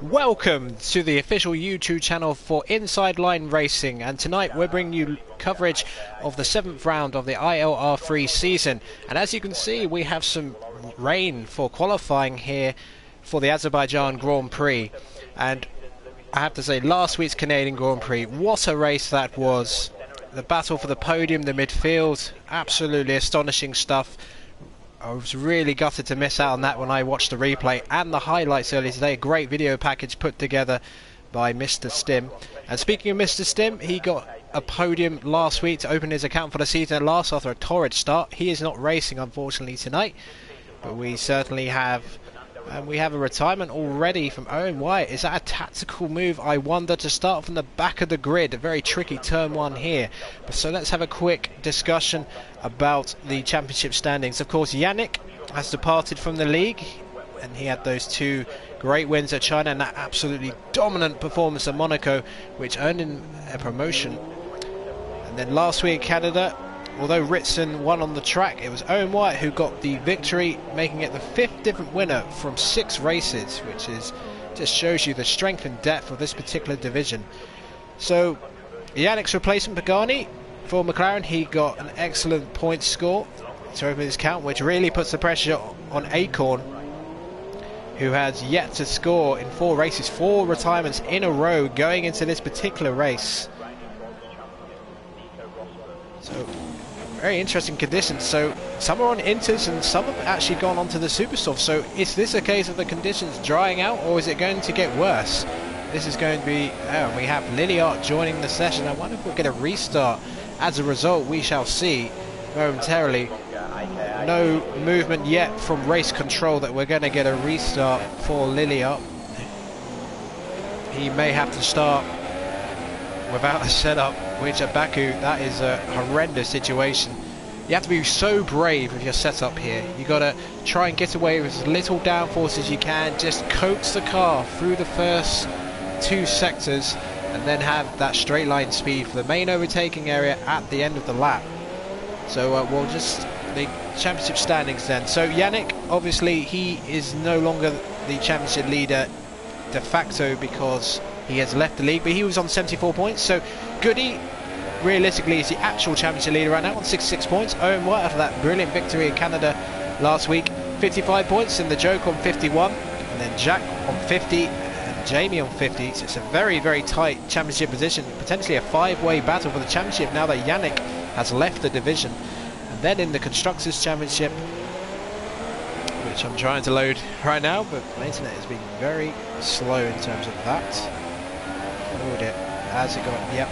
Welcome to the official YouTube channel for Inside Line Racing, and tonight we're bringing you coverage of the 7th round of the ILR3 season. And as you can see, we have some rain for qualifying here for the Azerbaijan Grand Prix. And I have to say, last week's Canadian Grand Prix, what a race that was. The battle for the podium, the midfield, absolutely astonishing stuff. I was really gutted to miss out on that when I watched the replay and the highlights earlier today. A great video package put together by Mr. Stim. And speaking of Mr. Stim, he got a podium last week to open his account for the season at last after a torrid start. He is not racing, unfortunately, tonight, but we certainly have. And we have a retirement already from Owen White. Is that a tactical move, I wonder, to start from the back of the grid? A very tricky turn one here. So let's have a quick discussion about the championship standings. Of course, Yannick has departed from the league, and he had those two great wins at China and that absolutely dominant performance at Monaco, which earned him a promotion. And then last week, Canada, although Ritson won on the track, it was Owen White who got the victory, making it the 5th different winner from 6 races, which is just shows you the strength and depth of this particular division. So Yannick's replacement, Pagani, for McLaren, he got an excellent point score to open his count, which really puts the pressure on Acorn, who has yet to score in 4 races, 4 retirements in a row going into this particular race. So very interesting conditions. So some are on inters and some have actually gone onto the super soft. So is this a case of the conditions drying out, or is it going to get worse? This is going to be, we have ILRGT joining the session. I wonder if we'll get a restart as a result. We shall see momentarily. No movement yet from race control that we're going to get a restart for ILRGT. He may have to start without a setup, which at Baku, that is a horrendous situation. You have to be so brave with your setup here. You got to try and get away with as little downforce as you can, just coax the car through the first 2 sectors and then have that straight line speed for the main overtaking area at the end of the lap. So we'll just the championship standings then. So Yannick, obviously he is no longer the championship leader de facto because he has left the league, but he was on 74 points. So Goody realistically is the actual championship leader right now on 66 points. Owen White, after that brilliant victory in Canada last week, 55 points, and the Joke on 51, and then Jack on 50 and Jamie on 50. So it's a very, very tight championship position, potentially a 5-way battle for the championship now that Yannick has left the division. And then in the Constructors Championship, which I'm trying to load right now, but my internet has been very slow in terms of that. Load it. Has it gone? Yep.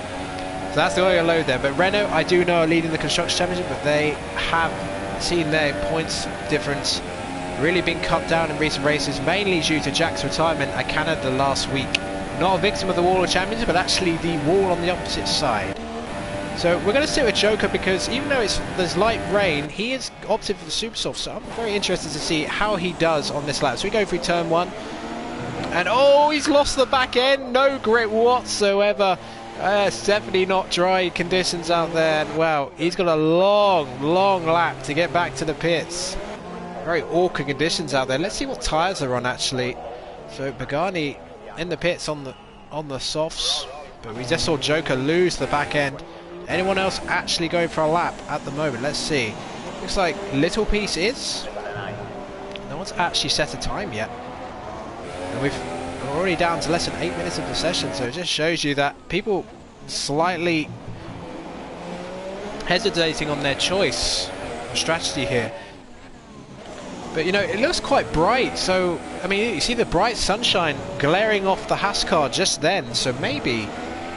So that's the way I load there. But Renault, I do know, are leading the Constructors Championship, but they have seen their points difference really been cut down in recent races, mainly due to Jack's retirement at Canada last week. Not a victim of the wall of champions, but actually the wall on the opposite side. So we're going to sit with Joker because even though there's light rain, he has opted for the super soft. So I'm very interested to see how he does on this lap. So we go through turn 1. And oh, he's lost the back end. No grip whatsoever. It's definitely not dry conditions out there. And wow, he's got a long lap to get back to the pits. Very awkward conditions out there. Let's see what tyres are on actually. So Pagani in the pits on the softs, but we just saw Joker lose the back end. Anyone else actually going for a lap at the moment? Let's see. Looks like Little Piece is. No one's actually set a time yet. And we're already down to less than 8 minutes of the session, so it just shows you that people slightly hesitating on their choice of strategy here. But you know, it looks quite bright, so I mean, you see the bright sunshine glaring off the Haas car just then, so maybe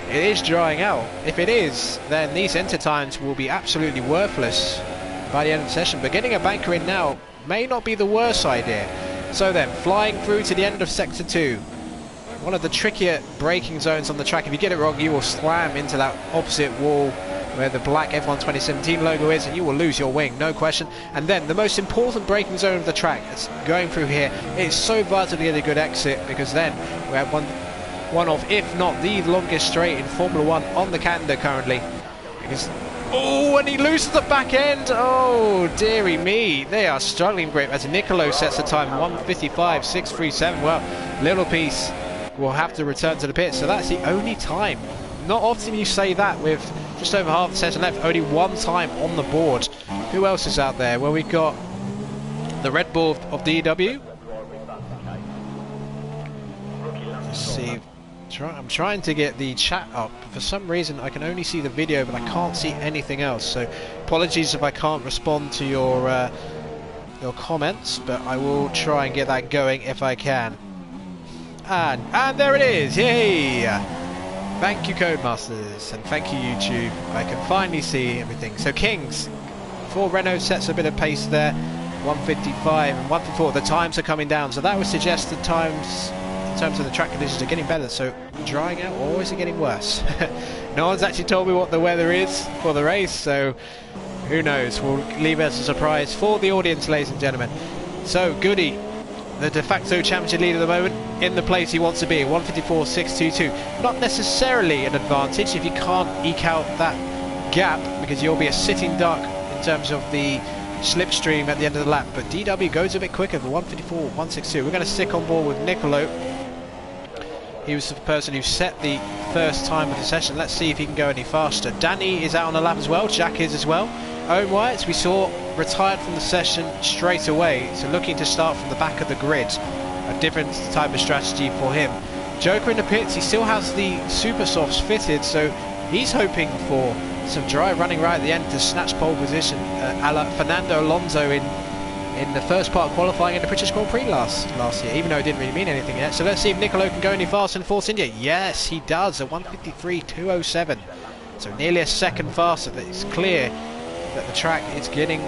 it is drying out. If it is, then these enter times will be absolutely worthless by the end of the session. But getting a banker in now may not be the worst idea. So then, flying through to the end of Sector 2. One of the trickier braking zones on the track. If you get it wrong, you will slam into that opposite wall where the black F1 2017 logo is, and you will lose your wing, no question. And then, the most important braking zone of the track, it's going through here. It's so vital to get a good exit, because then we have one of, if not the longest straight in Formula 1 on the calendar currently. Because Oh, and he loses the back end. Oh, dearie me. They are struggling great as Nicolo sets the time 1:55.637. Well, Little Piece will have to return to the pit, so that's the only time. Not often you say that with just over half the session left. Only one time on the board. Who else is out there? Well, we've got the Red Bull of DW. Let's see. I'm trying to get the chat up. For some reason I can only see the video, but I can't see anything else, so apologies if I can't respond to your comments, but I will try and get that going if I can. And there it is. Yay! Thank you Codemasters, and thank you YouTube. I can finally see everything. So Kings for Renault sets a bit of pace there, 1:55 and 1:54. The times are coming down, so that would suggest the times in terms of the track conditions are getting better. So drying out, or is it getting worse? No one's actually told me what the weather is for the race, so who knows. We'll leave it as a surprise for the audience, ladies and gentlemen. So Goody, the de facto championship leader at the moment, in the place he wants to be, 1:54.622. Not necessarily an advantage if you can't eke out that gap, because you'll be a sitting duck in terms of the slipstream at the end of the lap, but DW goes a bit quicker for 1:54.162. We're going to stick on board with Nicolo. He was the person who set the first time of the session. Let's see if he can go any faster. Danny is out on the lap as well. Jack is as well. Owen Wyatt, we saw, retired from the session straight away, so looking to start from the back of the grid. A different type of strategy for him. Joker in the pits, he still has the super softs fitted, so he's hoping for some dry running right at the end to snatch pole position, a la Fernando Alonso in the first part of qualifying in the British Grand Prix last year, even though it didn't really mean anything yet. So let's see if Nicolo can go any faster in Force India. Yes, he does, a 1:53.207. So nearly a second faster. It's clear that the track is getting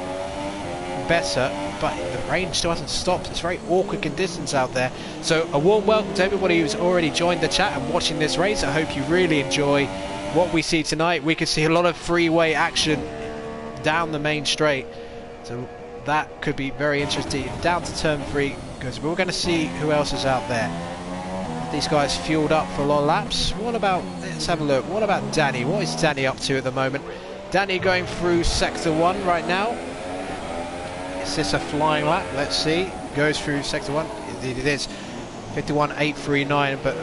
better, but the rain still hasn't stopped. It's very awkward conditions out there. So a warm welcome to everybody who's already joined the chat and watching this race. I hope you really enjoy what we see tonight. We can see a lot of freeway action down the main straight, so that could be very interesting. Down to turn 3, because we're going to see who else is out there. These guys fueled up for a lot of laps. What about, let's have a look, what about Danny? What is Danny up to at the moment? Danny going through sector 1 right now. Is this a flying lap? Let's see. Goes through sector 1. Indeed it is. 51.839, but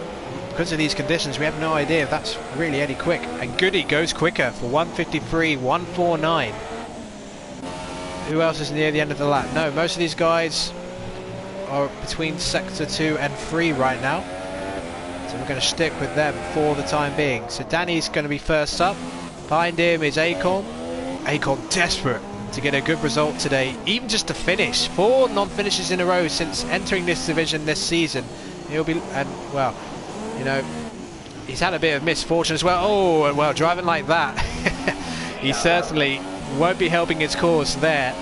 because of these conditions we have no idea if that's really any quick. And Goody goes quicker for 1:53.149. Who else is near the end of the lap? No, most of these guys are between sector 2 and 3 right now, so we're going to stick with them for the time being. So Danny's going to be first up. Behind him is Acorn. Acorn desperate to get a good result today, even just to finish. 4 non-finishes in a row since entering this division this season. He'll be, and well, you know, he's had a bit of misfortune as well. Oh, well, driving like that, he certainly won't be helping his cause there.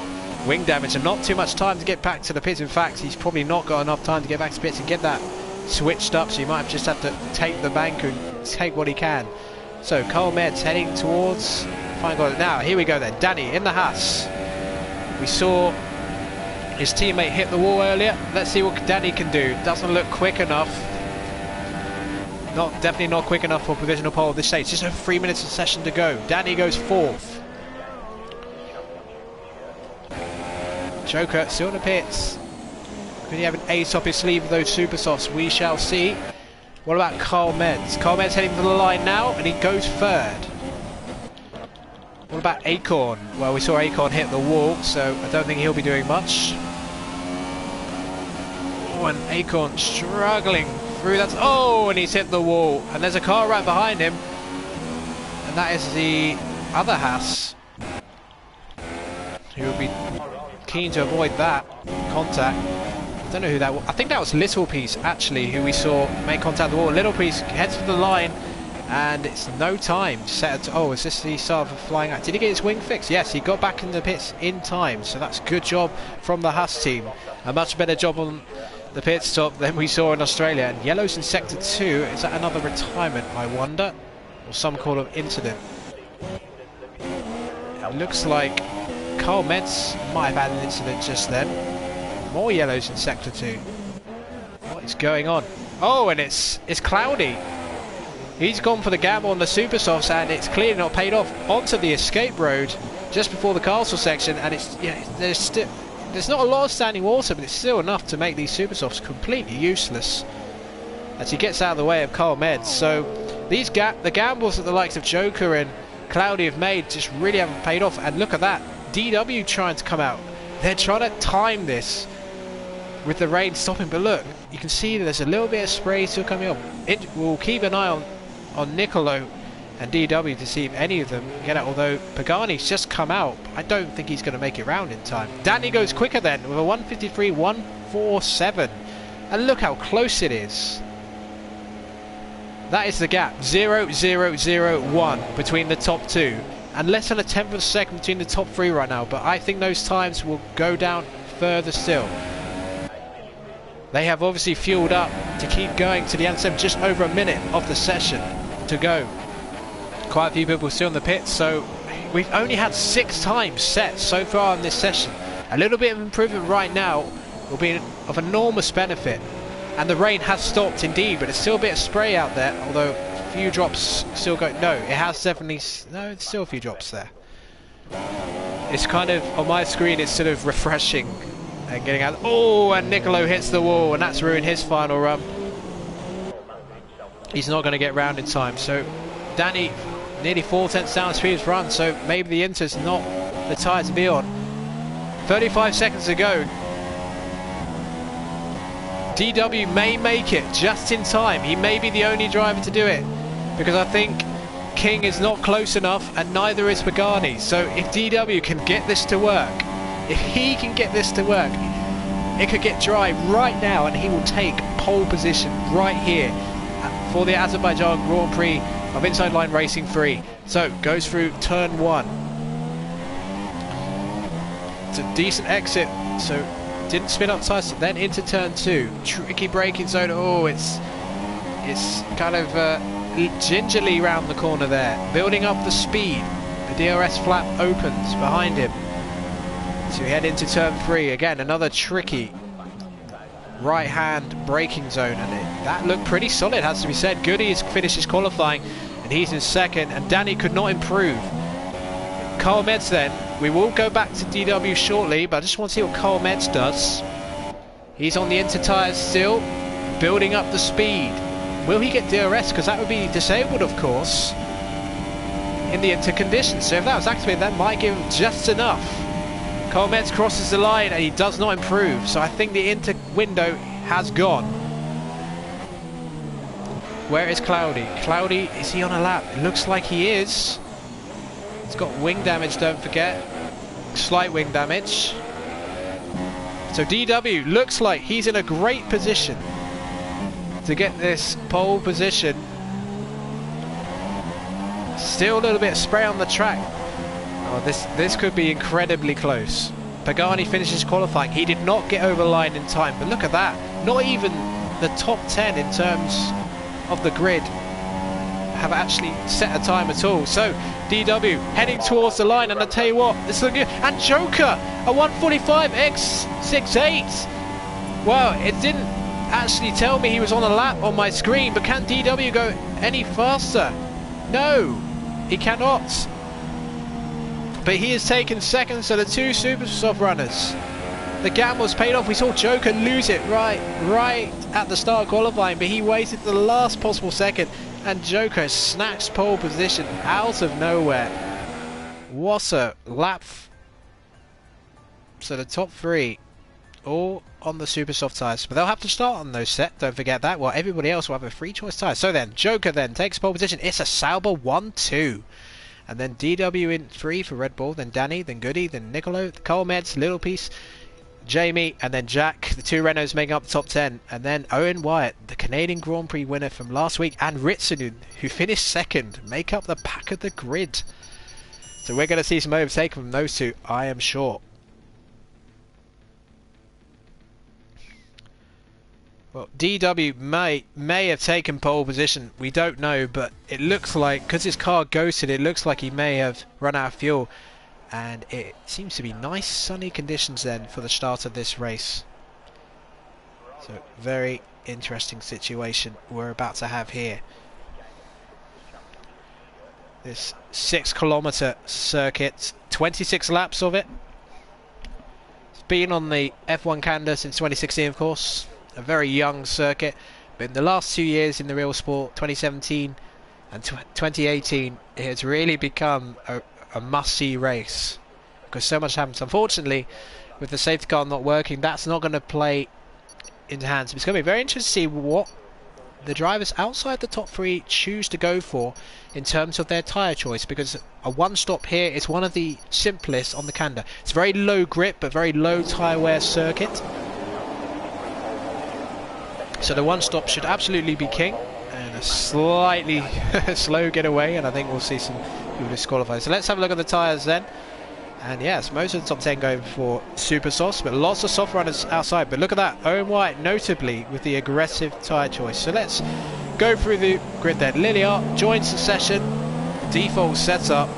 Wing damage and not too much time to get back to the pits. In fact, he's probably not got enough time to get back to the pits and get that switched up, so you might have just have to take the bank and take what he can. So Carl Metz heading towards final goal. Now here we go then, Danny in the Haas. We saw his teammate hit the wall earlier. Let's see what Danny can do. Doesn't look quick enough. Definitely not quick enough for provisional pole at this stage. Just over 3 minutes of session to go. Danny goes 4th. Joker still in the pits. Could he have an ace up his sleeve with those super softs? We shall see. What about Carl Metz? Carl Metz heading for the line now, and he goes 3rd. What about Acorn? Well, we saw Acorn hit the wall, so I don't think he'll be doing much. Oh, and Acorn struggling through that. Oh, and he's hit the wall, and there's a car right behind him, and that is the other Haas, who will be keen to avoid that contact. I don't know who that was. I think that was Little Piece actually, who we saw make contact with the wall. Little Piece heads for the line, and it's no time set. Oh, is this the start of a flying out? Did he get his wing fixed? Yes, he got back in the pits in time, so that's a good job from the Haas team. A much better job on the pit stop than we saw in Australia. And yellow's in sector 2. Is that another retirement, I wonder, or some kind of incident? It looks like Carl Metz might have had an incident just then. More yellows in sector 2. What is going on? Oh, and it's cloudy. He's gone for the gamble on the super softs, and it's clearly not paid off. Onto the escape road just before the castle section, and it's there's not a lot of standing water, but it's still enough to make these super softs completely useless as he gets out of the way of Carl Meds. So these the gambles that the likes of Joker and Cloudy have made just really haven't paid off. And look at that, DW trying to come out. They're trying to time this with the rain stopping, but look, you can see that there's a little bit of spray still coming up. We'll keep an eye on Nicolo and DW to see if any of them get out, although Pagani's just come out. I don't think he's going to make it round in time. Danny goes quicker then with a 1:53.147, and look how close it is. That is the gap, 0.001 between the top two, and less than a tenth of a second between the top three right now, but I think those times will go down further still. They have obviously fueled up to keep going to the end, just over a minute of the session to go. Quite a few people still in the pits, so we've only had 6 times set so far in this session. A little bit of improvement right now will be of enormous benefit, and the rain has stopped indeed, but there's still a bit of spray out there, although a few drops still go. No, it has definitely, no, it's still a few drops there. It's kind of, on my screen, it's sort of refreshing and getting out. Oh, and Nicolo hits the wall, and that's ruined his final run. He's not going to get round in time, so Danny nearly 4/10 down the previous run, so maybe the Inter's not the tyre to be on. 35 seconds to go. DW may make it just in time. He may be the only driver to do it, because I think King is not close enough, and neither is Pagani. So if DW can get this to work, if he can get this to work, it could get dry right now, and he will take pole position right here for the Azerbaijan Grand Prix of Inside Line Racing 3. So goes through turn 1. It's a decent exit, so didn't spin up twice. Then into turn 2, tricky braking zone. Oh, it's kind of gingerly round the corner there, building up the speed. The DRS flap opens behind him, so we head into turn 3 again. Another tricky right hand braking zone, and that looked pretty solid, has to be said. Goody has finished his qualifying, and he's in second, and Danny could not improve. Carl Meds then, we will go back to DW shortly, but I just want to see what Carl Meds does. He's on the Inter tyres still, building up the speed. Will he get DRS? Because that would be disabled, of course, in the Inter conditions. So if that was activated, that might give him just enough. Carl Meds crosses the line, and he does not improve. So I think the Inter window has gone. Where is Cloudy? Cloudy, is he on a lap? It looks like he is. He's got wing damage, don't forget. Slight wing damage. So DW looks like he's in a great position to get this pole position. Still a little bit of spray on the track. Oh, this could be incredibly close. Pagani finishes qualifying. He did not get over the line in time, but look at that. Not even the top 10 in terms of the grid have actually set a time at all. So DW heading towards the line, and I tell you what, this is looking good. And Joker, a 1:45.68. Well, it didn't actually tell me he was on a lap on my screen, but can DW go any faster? No, he cannot. But he has taken second, so the two super soft runners, the gamble's paid off. We saw Joker lose it right at the start of qualifying, but he waited the last possible second, and Joker snatched pole position out of nowhere. What a lap. So the top 3 all on the super soft tyres, but they'll have to start on those set, don't forget that, while everybody else will have a free choice tyre. So then Joker then takes pole position. It's a Sauber 1-2. And then DW in 3 for Red Bull, then Danny, then Goody, then Nicolo, Carl Meds, Little Piece, Jamie, and then Jack, the 2 Renaults making up the top 10. And then Owen Wyatt, the Canadian Grand Prix winner from last week, and Ritsunu, who finished second, make up the pack of the grid. So we're going to see some overtake from those two, I am sure. Well, DW may have taken pole position, we don't know, but it looks like, because his car ghosted, it looks like he may have run out of fuel, and it seems to be nice sunny conditions then for the start of this race. So very interesting situation we're about to have here. This 6-kilometre circuit, 26 laps of it. It's been on the F1 calendar since 2016, of course. A very young circuit, but in the last 2 years in the real sport, 2017 and 2018, it has really become a must-see race because so much happens. Unfortunately, with the safety car not working, that's not going to play into hands. It's going to be very interesting to see what the drivers outside the top three choose to go for in terms of their tyre choice, because a one-stop here is one of the simplest on the calendar. It's very low grip but very low tyre wear circuit, so the one-stop should absolutely be king. And a slightly slow getaway, and I think we'll see some people disqualified. So let's have a look at the tyres then. And yes, most of the top 10 going for super softs, but lots of soft runners outside. But look at that, Owen White notably with the aggressive tyre choice. So let's go through the grid then. Lilliard joins the session, default setup,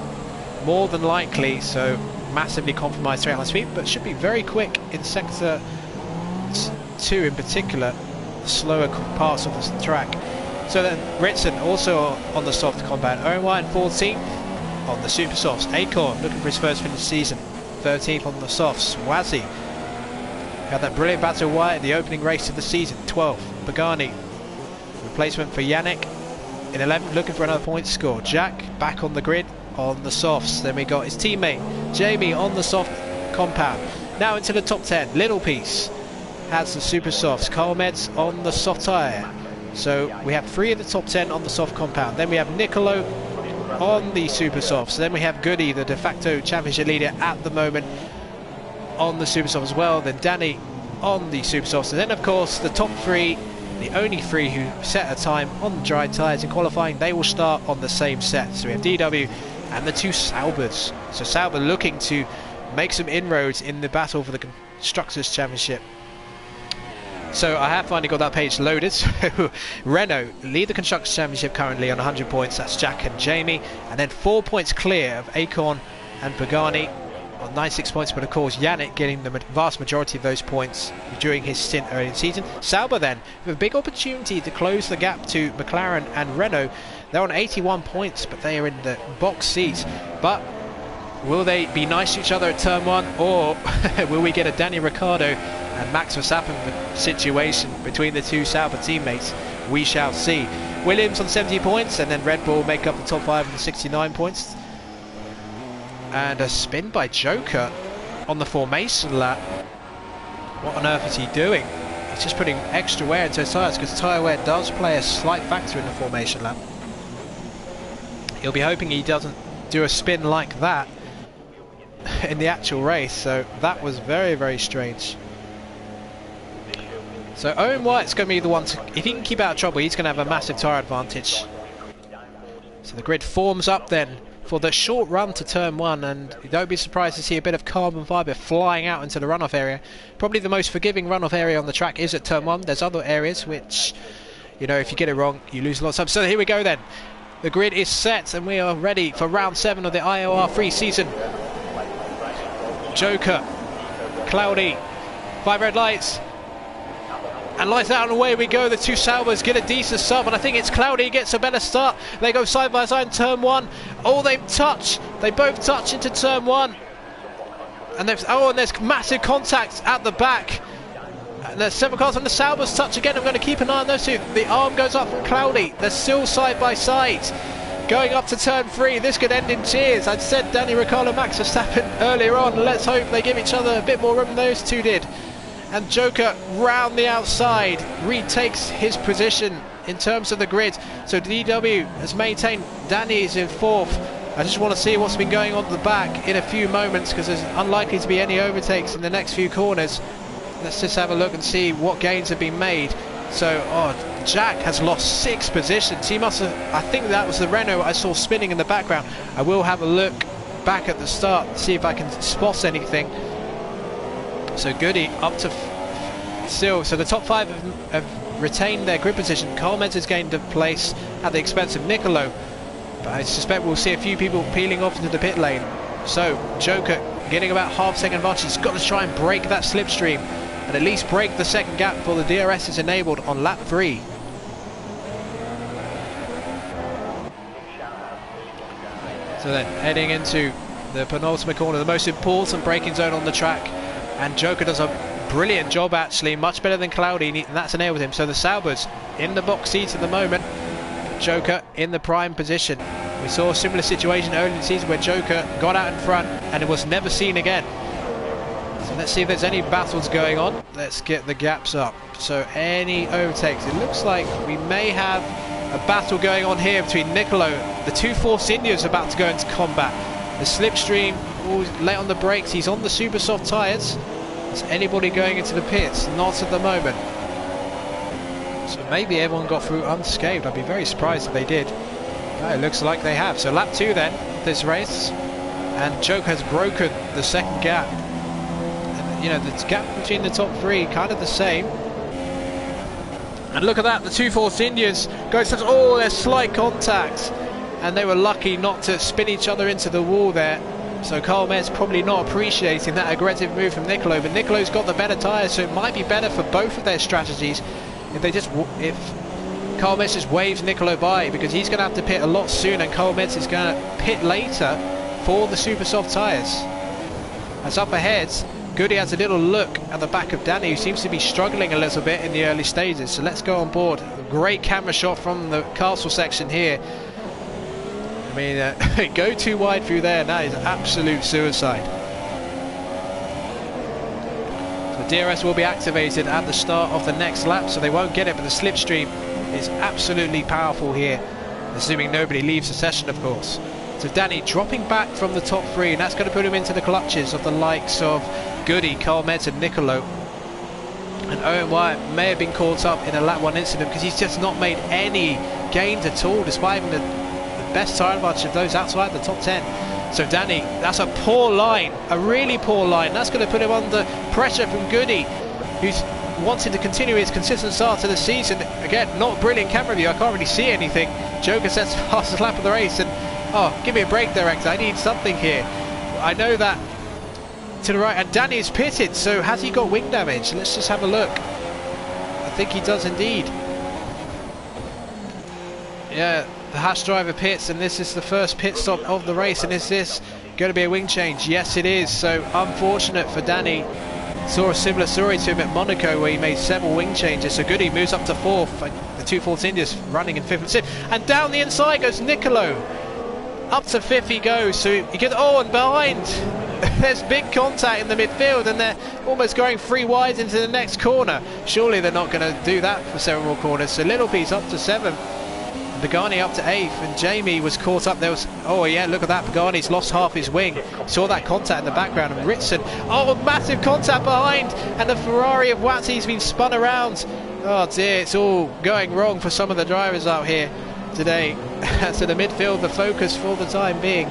more than likely, so massively compromised straight line speed, but should be very quick in sector 2 in particular, slower parts of the track. So then Ritson also on the soft compound, Owen White in 14th. On the super softs, Acorn looking for his first finish season, 13th on the softs. Wazzy had that brilliant battle White at the opening race of the season, 12th. Pagani, replacement for Yannick, in 11th, looking for another point score. Jack back on the grid on the softs. Then we got his teammate Jamie on the soft compound. Now into the top 10. Little Piece has the super softs. Carl Meds on the soft tyre. So we have 3 of the top 10 on the soft compound. Then we have Nicolo on the super softs. Then we have Goody, the de facto championship leader at the moment, on the super softs as well. Then Danny on the super softs, and then of course the top 3, the only 3 who set a time on dry tyres in qualifying, they will start on the same set. So we have DW and the 2 Saubers. So Sauber looking to make some inroads in the battle for the Constructors' Championship. So I have finally got that page loaded. So Renault lead the Constructors' Championship currently on 100 points. That's Jack and Jamie. And then 4 points clear of Acorn and Pagani on 96 points. But of course Yannick getting the vast majority of those points during his stint early in the season. Sauber then with a big opportunity to close the gap to McLaren and Renault. They're on 81 points, but they are in the box seats. But will they be nice to each other at turn 1, or will we get a Danny Ricciardo and Max Verstappen situation between the 2 Sauber teammates? We shall see. Williams on 70 points, and then Red Bull make up the top 5 with 69 points. And a spin by Joker on the formation lap. What on earth is he doing? He's just putting extra wear into his tyres, because tyre wear does play a slight factor in the formation lap. He'll be hoping he doesn't do a spin like that in the actual race. So that was very, very strange. So Owen White's going to be the one to, if he can keep out of trouble, he's going to have a massive tyre advantage. So the grid forms up then for the short run to turn 1, and you don't be surprised to see a bit of carbon fibre flying out into the runoff area. Probably the most forgiving runoff area on the track is at turn 1. There's other areas which, you know, if you get it wrong, you lose a lot of time. So here we go then. The grid is set and we are ready for round 7 of the ILR3 season. Joker, Cloudy, 5 red lights. And lights out and away we go. The 2 Saubers get a decent start, but I think it's Cloudy gets a better start. They go side by side in turn 1. Oh, they touch. They both touch into turn 1. And there's massive contact at the back. And there's 7 cars on the Saubers touch again. I'm going to keep an eye on those 2. The arm goes up from Cloudy. They're still side by side. Going up to turn 3. This could end in tears. I'd said Danny Ricciardo, Max Verstappen earlier on. Let's hope they give each other a bit more room than those 2 did. And Joker round the outside retakes his position in terms of the grid. So DW has maintained. Danny is in 4th. I just want to see what's been going on at the back in a few moments, because there's unlikely to be any overtakes in the next few corners. Let's just have a look and see what gains have been made. So Jack has lost 6 positions. He must have, I think that was the Renault I saw spinning in the background. I will have a look back at the start to see if I can spot anything. So Goody up to still. So the top 5 have retained their grid position. Carl Metz has gained a place at the expense of Nicolo, but I suspect we'll see a few people peeling off into the pit lane. So Joker getting about half-second advantage. He's got to try and break that slipstream and at least break the second gap before the DRS is enabled on lap 3. So then heading into the penultimate corner, the most important braking zone on the track, and Joker does a brilliant job actually, much better than Cloudy, and that's enabled him. So the Saubers in the box seats at the moment, Joker in the prime position. We saw a similar situation early in the season where Joker got out in front and it was never seen again. So let's see if there's any battles going on. Let's get the gaps up. So any overtakes, it looks like we may have a battle going on here between Nicolo. The two Force Indians about to go into combat. The Slipstream, late on the brakes, he's on the super soft tyres. Is anybody going into the pits? Not at the moment. So maybe everyone got through unscathed. I'd be very surprised if they did. It looks like they have. So lap 2 then of this race, and Joker has broken the second gap. And, you know, the gap between the top 3 kind of the same. And look at that, the two Force Indians go such, oh, there's slight contact, and they were lucky not to spin each other into the wall there. So Carl Metz probably not appreciating that aggressive move from Nicolo, but Nicolo's got the better tyres, so it might be better for both of their strategies if Carl Metz just waves Nicolo by, because he's going to have to pit a lot sooner, and Carl Metz is going to pit later for the super soft tyres. As up ahead, Goody has a little look at the back of Danny, who seems to be struggling a little bit in the early stages. So let's go on board. A great camera shot from the castle section here. I mean, go too wide through there, that is absolute suicide. So DRS will be activated at the start of the next lap, so they won't get it, but the slipstream is absolutely powerful here, assuming nobody leaves the session, of course. So Danny dropping back from the top 3, and that's going to put him into the clutches of the likes of Goody, Carl Metz and Nicolo. And Owen Wyatt may have been caught up in a lap 1 incident because he's just not made any gains at all, despite having the best tyre advantage of those outside the top 10. So Danny, that's a poor line, a really poor line. That's going to put him under pressure from Goody, who's wanting to continue his consistent start to the season. Again, not brilliant camera view, I can't really see anything. Joker sets the fastest lap of the race, and oh, give me a break, director, I need something here. I know that to the right, and Danny is pitted, so has he got wing damage? Let's just have a look. I think he does indeed. Yeah, the Haas driver pits, and this is the first pit stop of the race. And is this going to be a wing change? Yes, it is. So unfortunate for Danny. Saw a similar story to him at Monaco, where he made several wing changes. So Goody moves up to 4th. The two Force Indians running in 5th and 6th, and down the inside goes Nicolo. Up to 5th he goes. So he gets, oh, and behind there's big contact in the midfield, and they're almost going 3 wide into the next corner. Surely they're not going to do that for several more corners. So Little P's up to 7th, Pagani up to 8th, and Jamie was caught up. There was, oh yeah, look at that, Pagani's lost half his wing. Saw that contact in the background, and Ritson, oh, massive contact behind, and the Ferrari of Watsy's been spun around. Oh dear, it's all going wrong for some of the drivers out here today. So the midfield, the focus for the time being.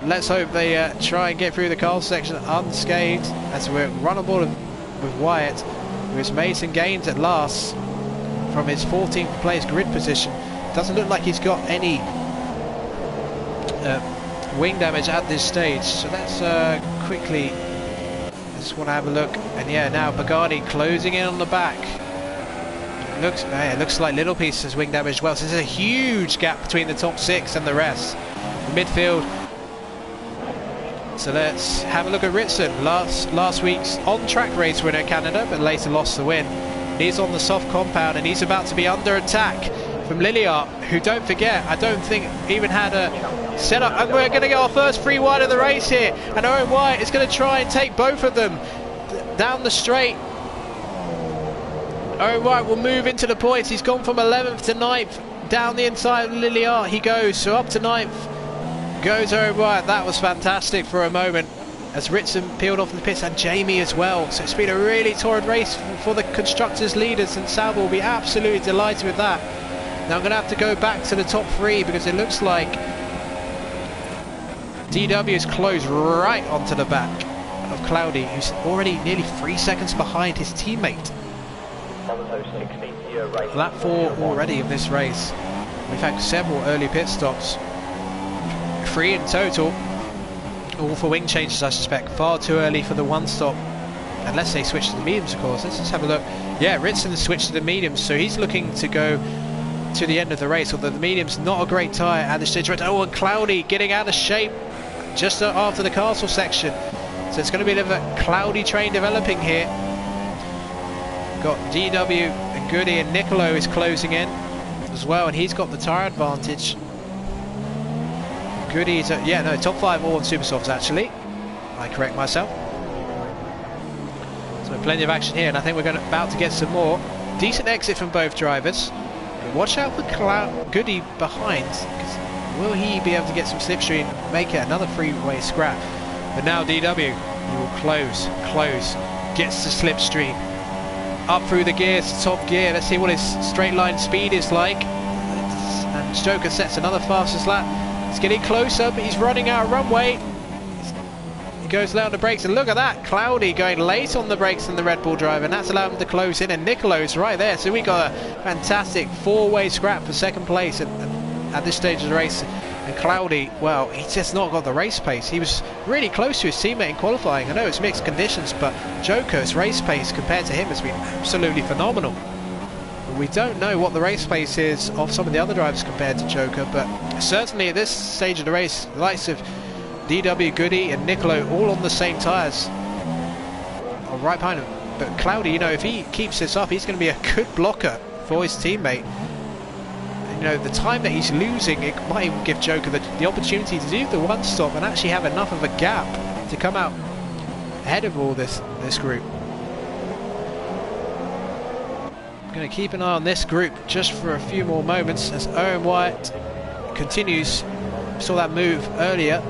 Let's hope they try and get through the car section unscathed, as we're run on board with Wyatt, who has made some gains at last from his 14th place grid position. Doesn't look like he's got any wing damage at this stage. So let's quickly, just want to have a look. And yeah, now Pagani closing in on the back. It looks like Little Piece has wing damage as well. So there's a huge gap between the top 6 and the rest. The midfield. So let's have a look at Ritson. Last week's on-track race winner in Canada, but later lost the win. He's on the soft compound, and he's about to be under attack from Lilliard, who, don't forget, I don't think even had a setup. And we're going to get our first 3 wide of the race here, and Owen Wyatt is going to try and take both of them down the straight. Owen Wyatt will move into the points. He's gone from 11th to 9th. Down the inside of Lilliard he goes, so up to 9th goes Owen Wyatt. That was fantastic for a moment, as Ritson peeled off in the pits, and Jamie as well. So it's been a really torrid race for the constructors leaders, and Sauber will be absolutely delighted with that. Now I'm going to have to go back to the top 3, because it looks like DW is closed right onto the back of Cloudy, who's already nearly 3 seconds behind his teammate. Lap 4 already of this race. We've had several early pit stops, 3 in total, all for wing changes I suspect. Far too early for the 1 stop, unless they switch to the mediums, of course. Let's just have a look. Yeah, Ritson switched to the mediums, so he's looking to go to the end of the race, although the medium's not a great tyre at this stage. Oh, and Cloudy getting out of shape just after the castle section. So it's going to be a bit of a cloudy train developing here. Got DW and Goody, and Nicolo is closing in as well, and he's got the tyre advantage. Goody's top 5 all on super softs actually. I correct myself. So plenty of action here, and I think we're about to get some more. Decent exit from both drivers. Watch out for Goody behind, because will he be able to get some slipstream, make it another freeway scrap? But now DW, he will close, gets the slipstream. Up through the gears, top gear. Let's see what his straight line speed is like. And Joker sets another fastest lap. It's getting closer, but he's running out of runway. He goes low on the brakes, and look at that, Cloudy going late on the brakes than the Red Bull driver, and that's allowed him to close in, and Nicolo's right there. So we got a fantastic 4-way scrap for second place at this stage of the race. And Cloudy, well, he's just not got the race pace. He was really close to his teammate in qualifying. I know it's mixed conditions, but Joker's race pace compared to him has been absolutely phenomenal. We don't know what the race pace is of some of the other drivers compared to Joker, but certainly at this stage of the race, the likes of DW, Goody and Nicolo all on the same tyres are right behind him. But Cloudy, you know, if he keeps this up, he's going to be a good blocker for his teammate. And, you know, the time that he's losing, it might even give Joker the opportunity to do the one stop and actually have enough of a gap to come out ahead of all this group. Going to keep an eye on this group just for a few more moments as Owen Wyatt continues. Saw that move earlier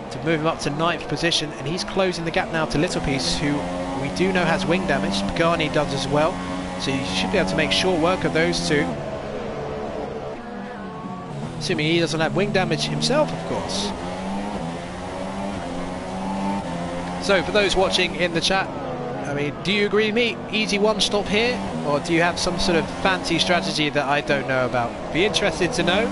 to move him up to 9th position, and he's closing the gap now to Littlepiece, who we do know has wing damage. Pagani does as well, so you should be able to make short work of those two, assuming he doesn't have wing damage himself, of course. So for those watching in the chat, I mean, do you agree with me? Easy one stop here, or do you have some sort of fancy strategy that I don't know about? Be interested to know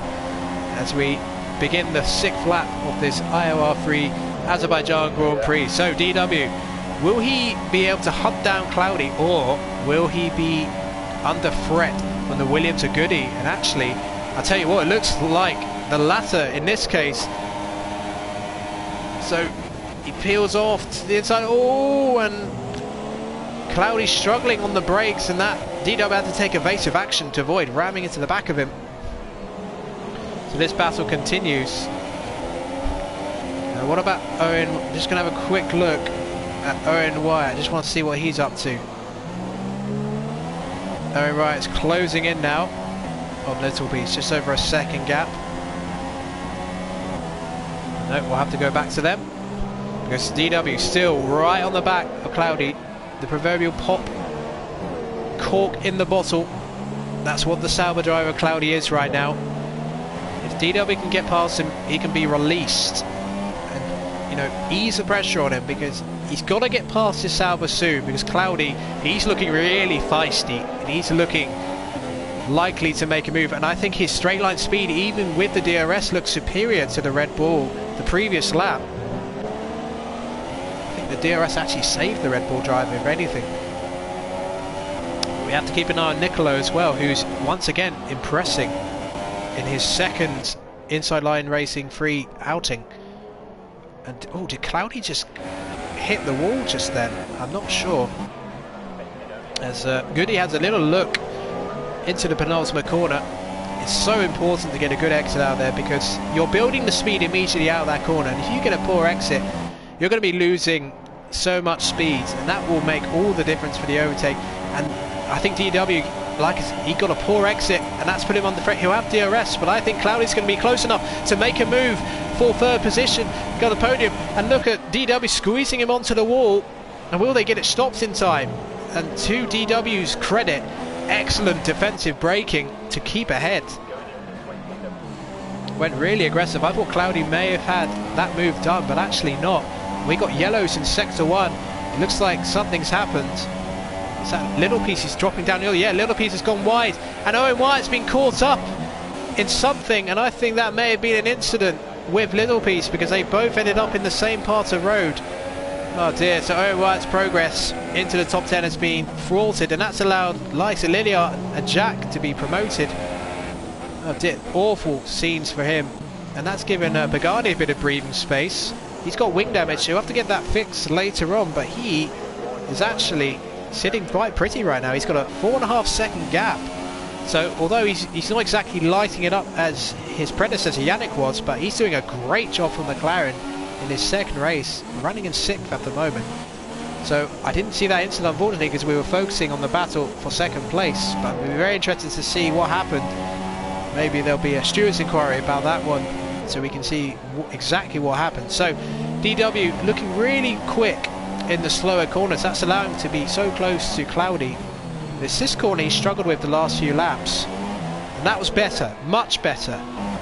as we begin the 6th lap of this ILR3 Azerbaijan Grand Prix. So DW, will he be able to hunt down Cloudy, or will he be under threat from the Williams or Goody? And actually, I'll tell you what, it looks like the latter in this case. So he peels off to the inside. Oh, and Cloudy struggling on the brakes, and that DW had to take evasive action to avoid ramming into the back of him. So this battle continues. Now what about Owen? I'm just going to have a quick look at Owen Wyatt. I just want to see what he's up to. Owen Wyatt's closing in now on Littlepiece, just over a second gap. No, we'll have to go back to them, because DW still right on the back of Cloudy. The proverbial pop cork in the bottle. That's what the Sauber driver Cloudy is right now. If DW can get past him, he can be released and, you know, ease the pressure on him, because he's got to get past his Sauber soon, because Cloudy, he's looking really feisty and he's looking likely to make a move. And I think his straight line speed, even with the DRS, looks superior to the Red Bull the previous lap. The DRS actually saved the Red Bull driver, if anything. We have to keep an eye on Nicolo as well, who's once again impressing in his second inside line racing free outing. And oh, did Cloudy just hit the wall just then? I'm not sure. As Goody has a little look into the penultimate corner. It's so important to get a good exit out there, because you're building the speed immediately out of that corner, and if you get a poor exit, you're going to be losing so much speed, and that will make all the difference for the overtake. And I think DW, like he got a poor exit, and that's put him under threat. He'll have DRS, but I think Cloudy's going to be close enough to make a move for 3rd position, got the podium. And look at DW squeezing him onto the wall, and will they get it stopped in time? And to DW's credit, excellent defensive braking to keep ahead. Went really aggressive. I thought Cloudy may have had that move done, but actually not. We got yellows in sector 1. It looks like something's happened. Is that Littlepiece is dropping downhill? Yeah, Littlepiece has gone wide, and Owen Wyatt's been caught up in something, and I think that may have been an incident with Littlepiece, because they both ended up in the same part of road. Oh dear, so Owen Wyatt's progress into the top 10 has been thwarted, and that's allowed likes of ILR and Jack to be promoted. Oh dear, awful scenes for him, and that's given Pagani a bit of breathing space. He's got wing damage, he'll have to get that fixed later on, but he is actually sitting quite pretty right now. He's got a 4.5 second gap. So although he's not exactly lighting it up as his predecessor Yannick was, but he's doing a great job for McLaren in his second race, running in 6th at the moment. So I didn't see that incident unfortunately because we were focusing on the battle for second place, but we'll be very interested to see what happened. Maybe there'll be a steward's inquiry about that one so we can see exactly what happened. So DW looking really quick in the slower corners. That's allowing him to be so close to Cloudy. This corner he struggled with the last few laps, and that was better, much better.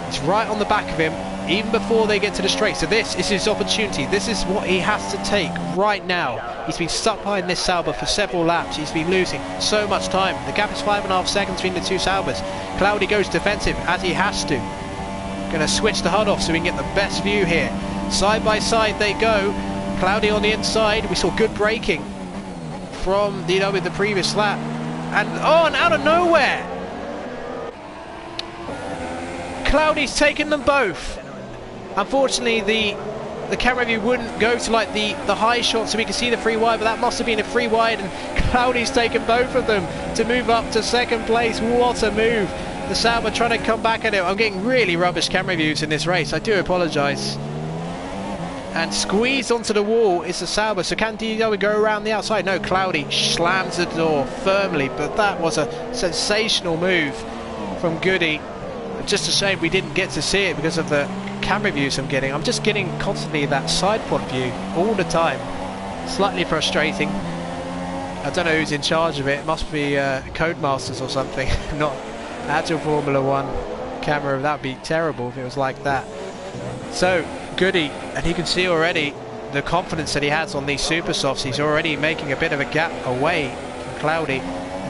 He's right on the back of him even before they get to the straight, so this is his opportunity. This is what he has to take right now. He's been stuck behind this Sauber for several laps. He's been losing so much time. The gap is 5.5 seconds between the two Saubers. Cloudy goes defensive as he has to. Gonna switch the HUD off so we can get the best view here. Side by side they go. Cloudy on the inside. We saw good braking from DW the previous lap. And out of nowhere, Cloudy's taken them both. Unfortunately, the camera view wouldn't go to like the high shot so we can see the free wide, but that must have been a free wide, and Cloudy's taken both of them to move up to second place. What a move. The Sauber trying to come back at it. I'm getting really rubbish camera views in this race. I do apologise. And squeezed onto the wall is the Sauber, so can DW go around the outside? No, Cloudy slams the door firmly, but that was a sensational move from Goody. Just a shame we didn't get to see it because of the camera views I'm getting. I'm just getting constantly that side pod view all the time. Slightly frustrating. I don't know who's in charge of it. It must be Codemasters or something, not actual Formula 1 camera. That would be terrible if it was like that. So Goody, and you can see already the confidence that he has on these super softs. He's already making a bit of a gap away from Cloudy.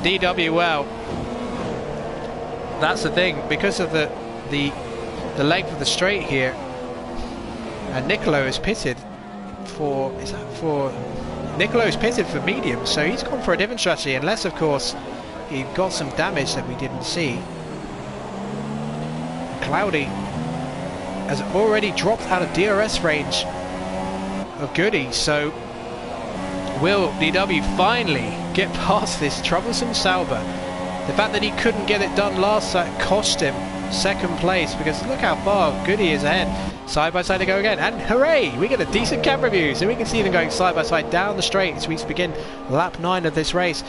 DW, well, that's the thing, because of the length of the straight here, and Nicolo is pitted for Nicolo's pitted for medium, so he's gone for a different strategy, unless of course he got some damage that we didn't see. Cloudy has already dropped out of DRS range of Goody, so will DW finally get past this troublesome Sauber? The fact that he couldn't get it done last time cost him second place, because look how far Goody is ahead. Side by side they go again, and hooray, we get a decent camera view so we can see them going side by side down the straight as we begin lap 9 of this race.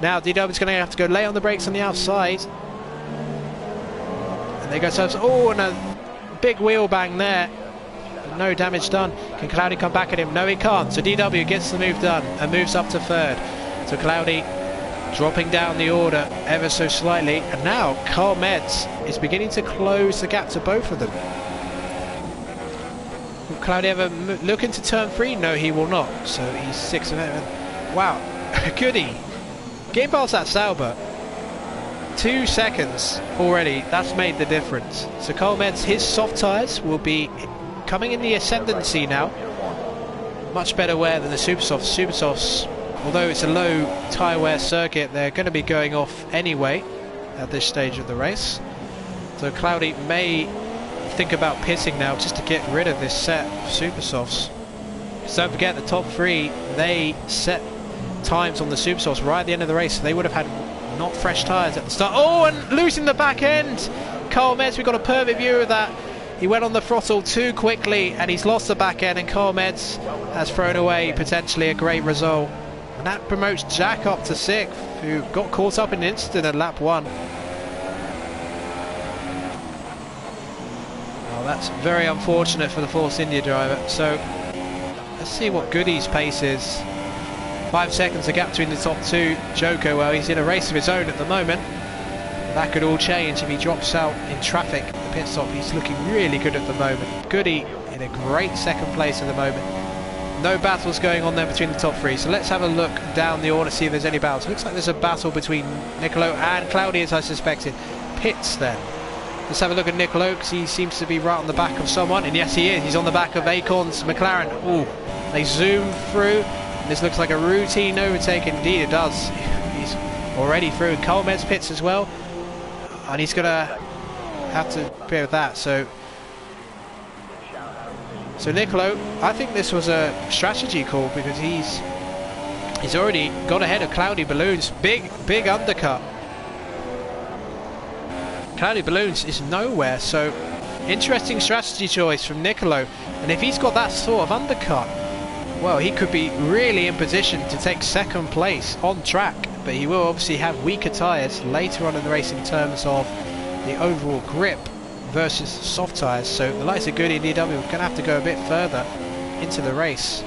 Now DW is going to have to go lay on the brakes on the outside, and they go and a big wheel bang there, but no damage done. Can Cloudy come back at him? No, he can't. So DW gets the move done and moves up to third. So Cloudy dropping down the order ever so slightly, and now Carl Metz is beginning to close the gap to both of them. Will Cloudy ever look into turn 3? No, he will not. So he's 6th. Wow, Goody getting past that Sauber. 2 seconds already, that's made the difference. So Carl Metz, his soft tyres will be coming in the ascendancy now. Much better wear than the Super Softs. Super Softs, although it's a low tyre wear circuit, they're going to be going off anyway at this stage of the race. So Cloudy may think about pitting now just to get rid of this set of Super Softs. So don't forget, the top 3, they set times on the Super Softs right at the end of the race, so they would have had not fresh tyres at the start. And losing the back end. Carl Metz, we've got a perfect view of that. He went on the throttle too quickly and he's lost the back end, and Carl Metz has thrown away potentially a great result. And that promotes Jack up to 6th, who got caught up in an incident at lap 1. Well, that's very unfortunate for the Force India driver. So let's see what Goody's pace is. 5 seconds, a gap between the top 2. Joko, well, he's in a race of his own at the moment. That could all change if he drops out in traffic at the pit stop. He's looking really good at the moment. Goody in a great second place at the moment. No battles going on there between the top 3. So let's have a look down the order, see if there's any battles. Looks like there's a battle between Nicolo and Cloudy, as I suspected. Pits then. Let's have a look at Nicolo, because he seems to be right on the back of someone. And yes, he is. He's on the back of Acorn's McLaren. Ooh, They zoom through, and this looks like a routine overtake. Indeed it does. He's already through, and Coleman's pits as well, and he's gonna have to bear with that. So Nicolo, I think this was a strategy call, because he's already got ahead of Cloudy Balloons. Big undercut. Cloudy Balloons is nowhere, so interesting strategy choice from Nicolo. And if he's got that sort of undercut, well, he could be really in position to take second place on track. But he will obviously have weaker tyres later on in the race in terms of the overall grip versus soft tyres. So the likes of Goody and DW are going to have to go a bit further into the race.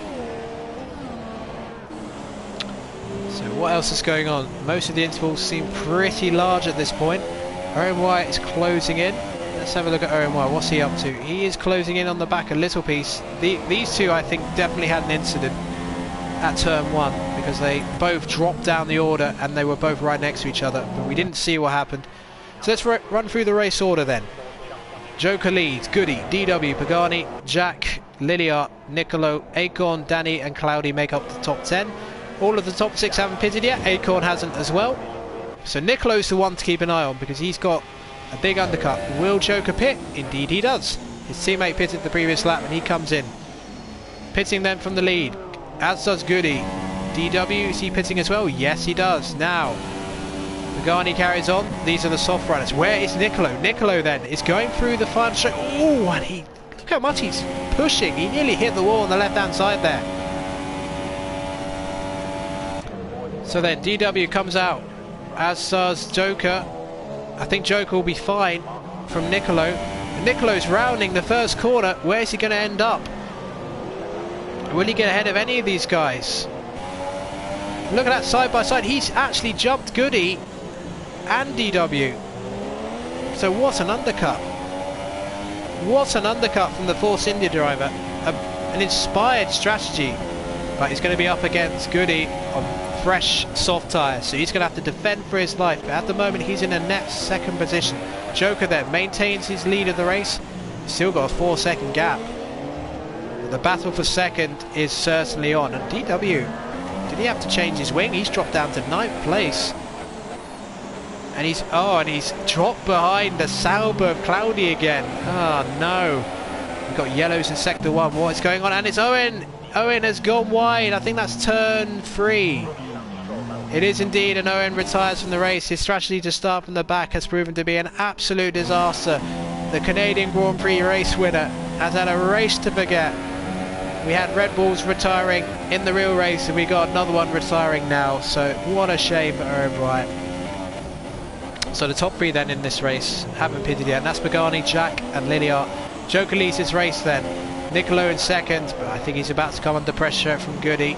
So what else is going on? Most of the intervals seem pretty large at this point. Owen White is closing in. Let's have a look at Owen White. What's he up to? He is closing in on the back a little piece. These two, I think, definitely had an incident at turn 1, because they both dropped down the order and they were both right next to each other, but we didn't see what happened. So let's run through the race order then. Joker leads. Goody, DW, Pagani, Jack, Liliart, Nicolo, Acorn, Danny and Cloudy make up the top 10. All of the top 6 haven't pitted yet. Acorn hasn't as well. So Nicolo's the one to keep an eye on, because he's got a big undercut. Will Joker pit? Indeed he does. His teammate pitted the previous lap and he comes in. Pitting then from the lead, as does Goody. DW, is he pitting as well? Yes he does. Now Pagani carries on. These are the soft runners. Where is Nicolo? Nicolo then is going through the final straight. Oh, and look how much he's pushing. He nearly hit the wall on the left hand side there. So then DW comes out, as does Joker. I think Joker will be fine from Nicolo. Nicolo's rounding the first corner. Where's he going to end up? Will he get ahead of any of these guys? Look at that side by side. He's actually jumped Goody and DW. So what an undercut. What an undercut from the Force India driver. An inspired strategy. But he's going to be up against Goody on fresh soft tyres, so he's going to have to defend for his life. But at the moment he's in a net second position. Joker then maintains his lead of the race. Still got a 4-second gap. The battle for second is certainly on. And DW, did he have to change his wing? He's dropped down to 9th place. And he's dropped behind the Sauber of Cloudy again. Oh no. We've got yellows in sector 1. What is going on? And it's Owen. Owen has gone wide. I think that's turn 3. It is indeed, and Owen retires from the race. His strategy to start from the back has proven to be an absolute disaster. The Canadian Grand Prix race winner has had a race to forget. We had Red Bulls retiring in the real race, and we got another one retiring now. So what a shame for Owen White. So the top 3 then in this race haven't pitted yet, and that's Pagani, Jack and Liliart. Joker leads his race then. Nicolo in second, but I think he's about to come under pressure from Goody.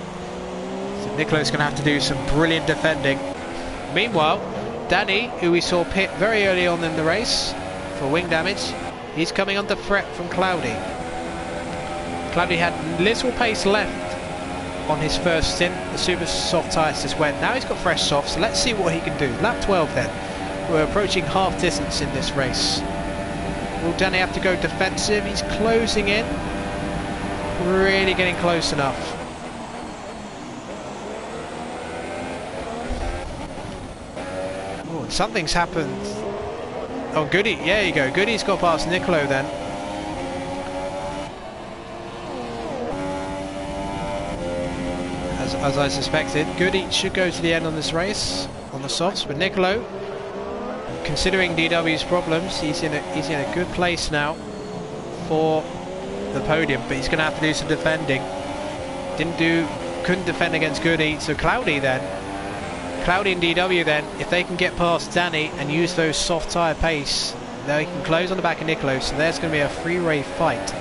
So Nicolo's going to have to do some brilliant defending. Meanwhile, Danny, who we saw pit very early on in the race for wing damage, he's coming under threat from Cloudy. Cloudy had little pace left on his first stint. The super soft tyres just went. Now he's got fresh softs, so let's see what he can do. Lap 12 then. We're approaching half distance in this race. Will Danny have to go defensive? He's closing in. Really getting close enough. Oh, something's happened. Oh, Goody. There you go. Goody's got past Nicolo then. As I suspected, Goody should go to the end on this race on the softs, but Nicolo, considering DW's problems, he's in a good place now for the podium, but he's going to have to do some defending. Couldn't defend against Goody. So Cloudy and DW then, if they can get past Danny and use those soft tyre pace, they can close on the back of Nicolo. So there's going to be a three-way fight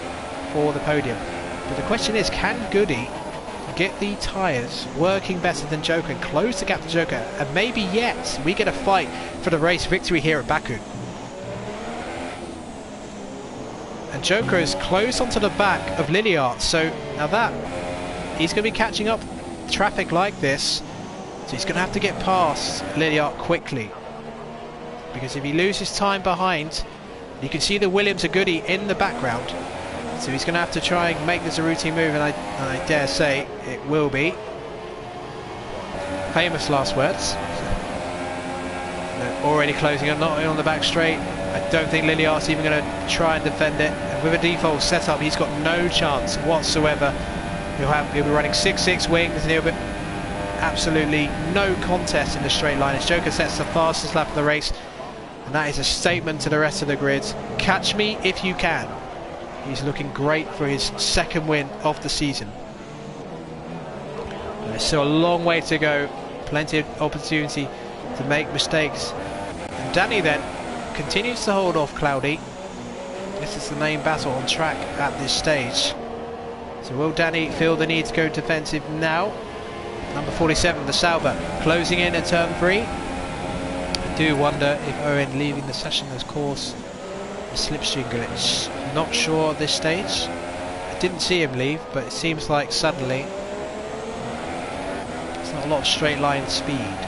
for the podium. But the question is, can Goody get the tyres working better than Joker and close the gap to Joker? And maybe yet we get a fight for the race victory here at Baku. And Joker is close onto the back of Liliart, so now that he's going to be catching up traffic like this, so he's going to have to get past Liliart quickly, because if he loses time behind, you can see the Williams and Goody in the background. So he's going to have to try and make this a routine move, and I dare say it will be. Famous last words. Already closing up, not on the back straight. I don't think Lilliart's even going to try and defend it. And with a default setup, he's got no chance whatsoever. He'll be running 6.6 wings, and he'll be absolutely no contest in the straight line as Joker sets the fastest lap of the race, and that is a statement to the rest of the grids. Catch me if you can. He's looking great for his second win of the season. There's still a long way to go, plenty of opportunity to make mistakes. And Danny then continues to hold off Cloudy. This is the main battle on track at this stage. So will Danny feel the need to go defensive now? Number 47, the Sauber, closing in at turn 3. I do wonder if Owen leaving the session has caused a slipstream glitch. Not sure at this stage. I didn't see him leave, but it seems like suddenly there's not a lot of straight line speed.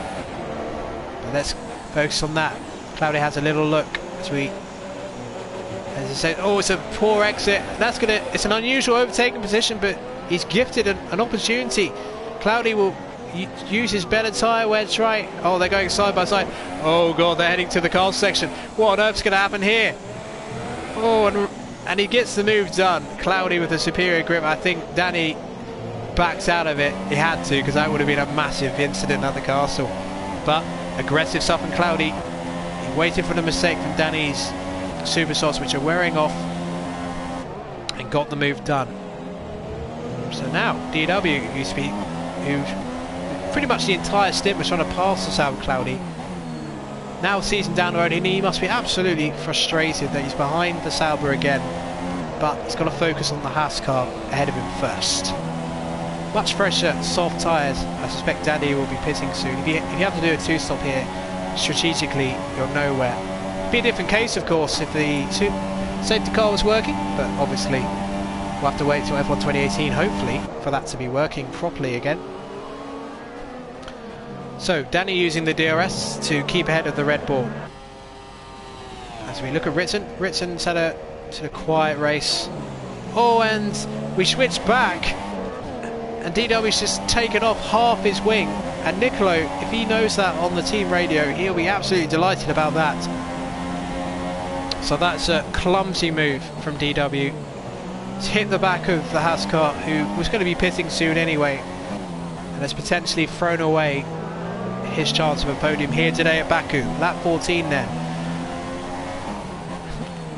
But let's focus on that. Cloudy has a little look as I said, oh, it's a poor exit. It's an unusual overtaking position, but he's gifted an opportunity. Cloudy will use his better tyre wedge right. Oh, they're going side by side. Oh god, they're heading to the car section. What on earth's going to happen here? Oh, and he gets the move done. Cloudy with a superior grip. I think Danny backs out of it. He had to, because that would have been a massive incident at the castle. But aggressive stuff from Cloudy. He waited for the mistake from Danny's super softs, which are wearing off, and got the move done. So now DW, who pretty much the entire stint was trying to pass us out Cloudy, now season down the road, and he must be absolutely frustrated that he's behind the Sauber again, but he's got to focus on the Haas car ahead of him first. Much fresher soft tyres. I suspect Danny will be pitting soon. If you have to do a 2-stop here, strategically you're nowhere. It'd be a different case, of course, if the safety car was working, but obviously we'll have to wait till F1 2018, hopefully, for that to be working properly again. So, Danny using the DRS to keep ahead of the Red Bull. As we look at Ritten's had a sort of quiet race. Oh, and we switch back, and DW's just taken off half his wing. And Nicolo, if he knows that on the team radio, he'll be absolutely delighted about that. So that's a clumsy move from DW. It's hit the back of the Haas car, who was going to be pitting soon anyway, and has potentially thrown away his chance of a podium here today at Baku. Lap 14 then.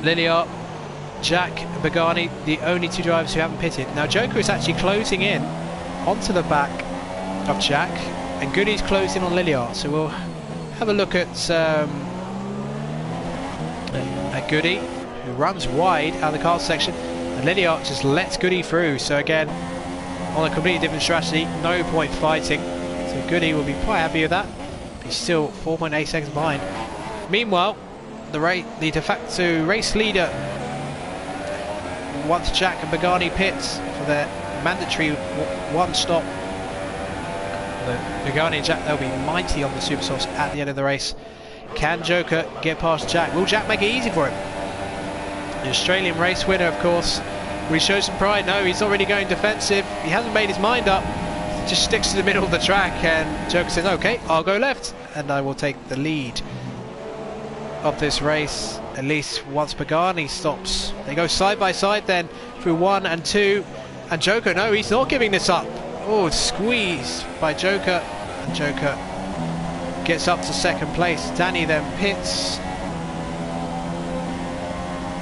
Lilliart, Jack, Bagani, the only two drivers who haven't pitted. Now Joker is actually closing in onto the back of Jack, and Goody's closed in on Lilliart. So we'll have a look at Goody, who runs wide out of the car section, and Lilliart just lets Goody through. So again, on a completely different strategy, no point fighting. So Goody will be quite happy with that. He's still 4.8 seconds behind. Meanwhile, the de facto race leader, once Jack and Bagani pits for their mandatory one stop, Bagani and Jack, they'll be mighty on the super softs at the end of the race. Can Joker get past Jack? Will Jack make it easy for him? The Australian race winner, of course. Will he show some pride? No, he's not really going defensive. He hasn't made his mind up. He just sticks to the middle of the track, and Joker says, okay, I'll go left, and I will take the lead of this race, at least once Pagani stops. They go side by side then through 1 and 2, and Joker, no, he's not giving this up. Oh, squeezed by Joker, and Joker gets up to second place. Danny then pits,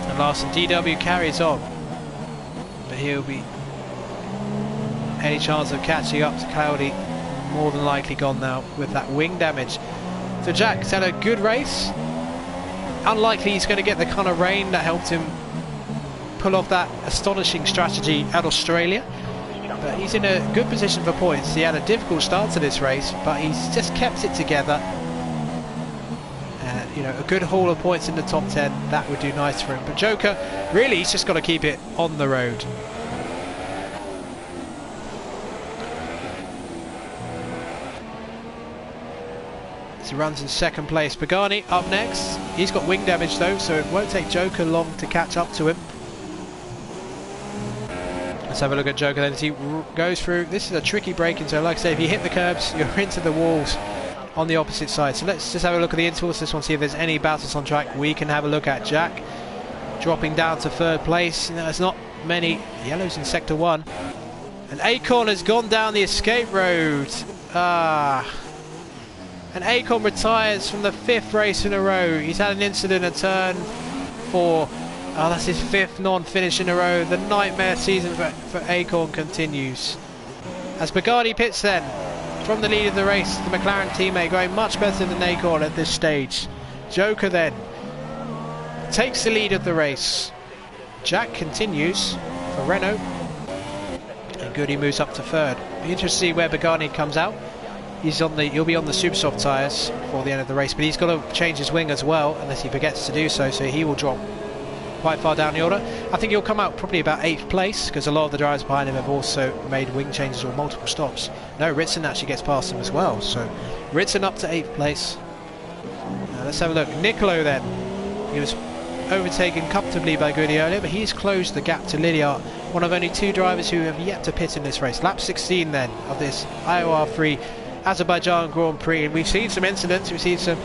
and Larson DW carries on, but he'll be any chance of catching up to Cloudy more than likely gone now with that wing damage. So Jack's had a good race. Unlikely he's going to get the kind of rain that helped him pull off that astonishing strategy at Australia, but he's in a good position for points. He had a difficult start to this race, but he's just kept it together. You know, a good haul of points in the top 10, that would do nice for him. But Joker, really, he's just got to keep it on the road. He runs in second place. Pagani up next. He's got wing damage though, so it won't take Joker long to catch up to him. Let's have a look at Joker then as he goes through. This is a tricky braking zone. Like I say, if you hit the curbs, you're into the walls on the opposite side. So let's just have a look at the intervals. This one, see if there's any battles on track. We can have a look at Jack dropping down to third place. You know, there's not many yellows in sector 1. And Acorn has gone down the escape road. And Acorn retires from the 5th race in a row. He's had an incident at turn 4. Oh, that's his 5th non-finish in a row. The nightmare season for Acorn continues. As Bugatti pits then, from the lead of the race, the McLaren teammate going much better than Acorn at this stage. Joker then takes the lead of the race. Jack continues for Renault. And Goody moves up to 3rd. Be interesting to see where Bugatti comes out. He'll be on the super soft tyres for the end of the race, but he's got to change his wing as well, unless he forgets to do so, so he will drop quite far down the order. I think he'll come out probably about 8th place, because a lot of the drivers behind him have also made wing changes or multiple stops. No, Ritson actually gets past him as well, so Ritson up to 8th place. Now let's have a look. Nicolo then, he was overtaken comfortably by Goody earlier, but he's closed the gap to Lydiard, one of only 2 drivers who have yet to pit in this race. Lap 16 then of this ILR3 Azerbaijan Grand Prix, and we've seen some incidents, we've seen some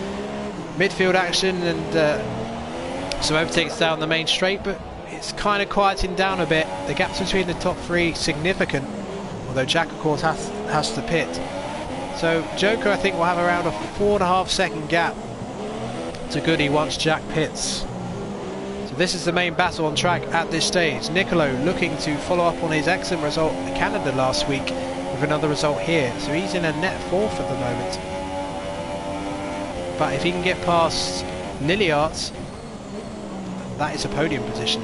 midfield action and some overtakes down the main straight, but it's kind of quieting down a bit. The gaps between the top 3 significant, although Jack of course has to pit. So Joker I think will have around a 4.5 second gap to Goody once Jack pits. So this is the main battle on track at this stage. Nicolo looking to follow up on his excellent result in Canada last week with another result here, so he's in a net 4th at the moment. But if he can get past Lilliard, that is a podium position.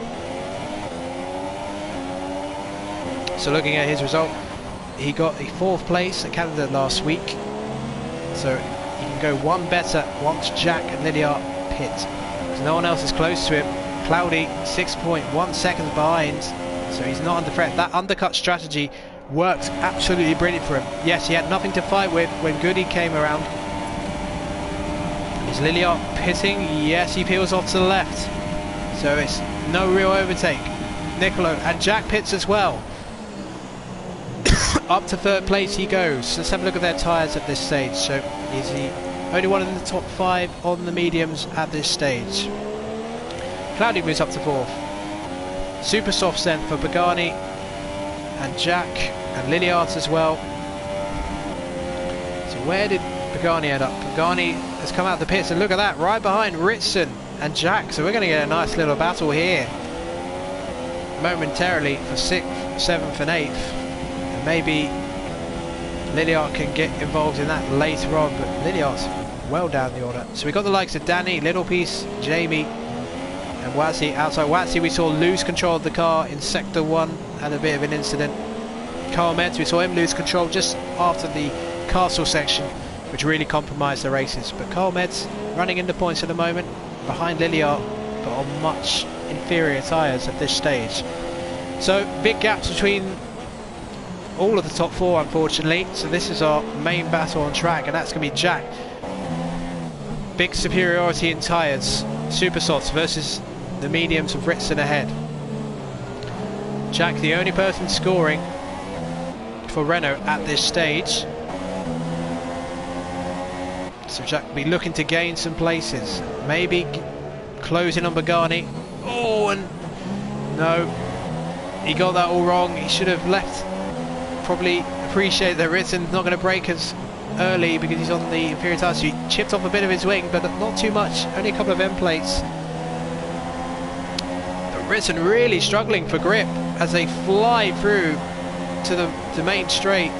So looking at his result, he got a 4th place at Canada last week, so he can go one better once Jack and Lilliard pit. So no one else is close to him. Cloudy 6.1 seconds behind, so he's not under threat. That undercut strategy worked absolutely brilliant for him. Yes, he had nothing to fight with when Goody came around. Is Lilliard pitting? Yes, he peels off to the left. So it's no real overtake. Nicolo and Jack pits as well. Up to 3rd place he goes. Let's have a look at their tyres at this stage. So he's the only one in the top 5 on the mediums at this stage. Cloudy moves up to 4th. Super softs then for Pagani and Jack and Lilliard as well. So where did Pagani end up? Pagani has come out of the pits, and look at that, right behind Ritson and Jack. So we're going to get a nice little battle here momentarily for 6th, 7th and 8th. And maybe Lilliard can get involved in that later on, but Lilliard's well down the order. So we got the likes of Danny, Littlepiece, Jamie and Watsy. Outside Watsy we saw lose control of the car in sector 1, had a bit of an incident. Carl Metz, we saw him lose control just after the castle section, which really compromised the races. But Carl Metz running into points at the moment, behind Lilliard, but on much inferior tyres at this stage. So big gaps between all of the top 4 unfortunately. So this is our main battle on track, and that's going to be Jack. Big superiority in tyres, super softs versus the mediums of Ritson ahead. Jack the only person scoring for Renault at this stage. So Jack will be looking to gain some places, maybe closing on Pagani. Oh, and no, he got that all wrong. He should have left. Probably appreciate that Ritten's not going to brake as early because he's on the inferior tyre, so he chipped off a bit of his wing, but not too much, only a couple of end plates. But Ritten really struggling for grip as they fly through to the main straight.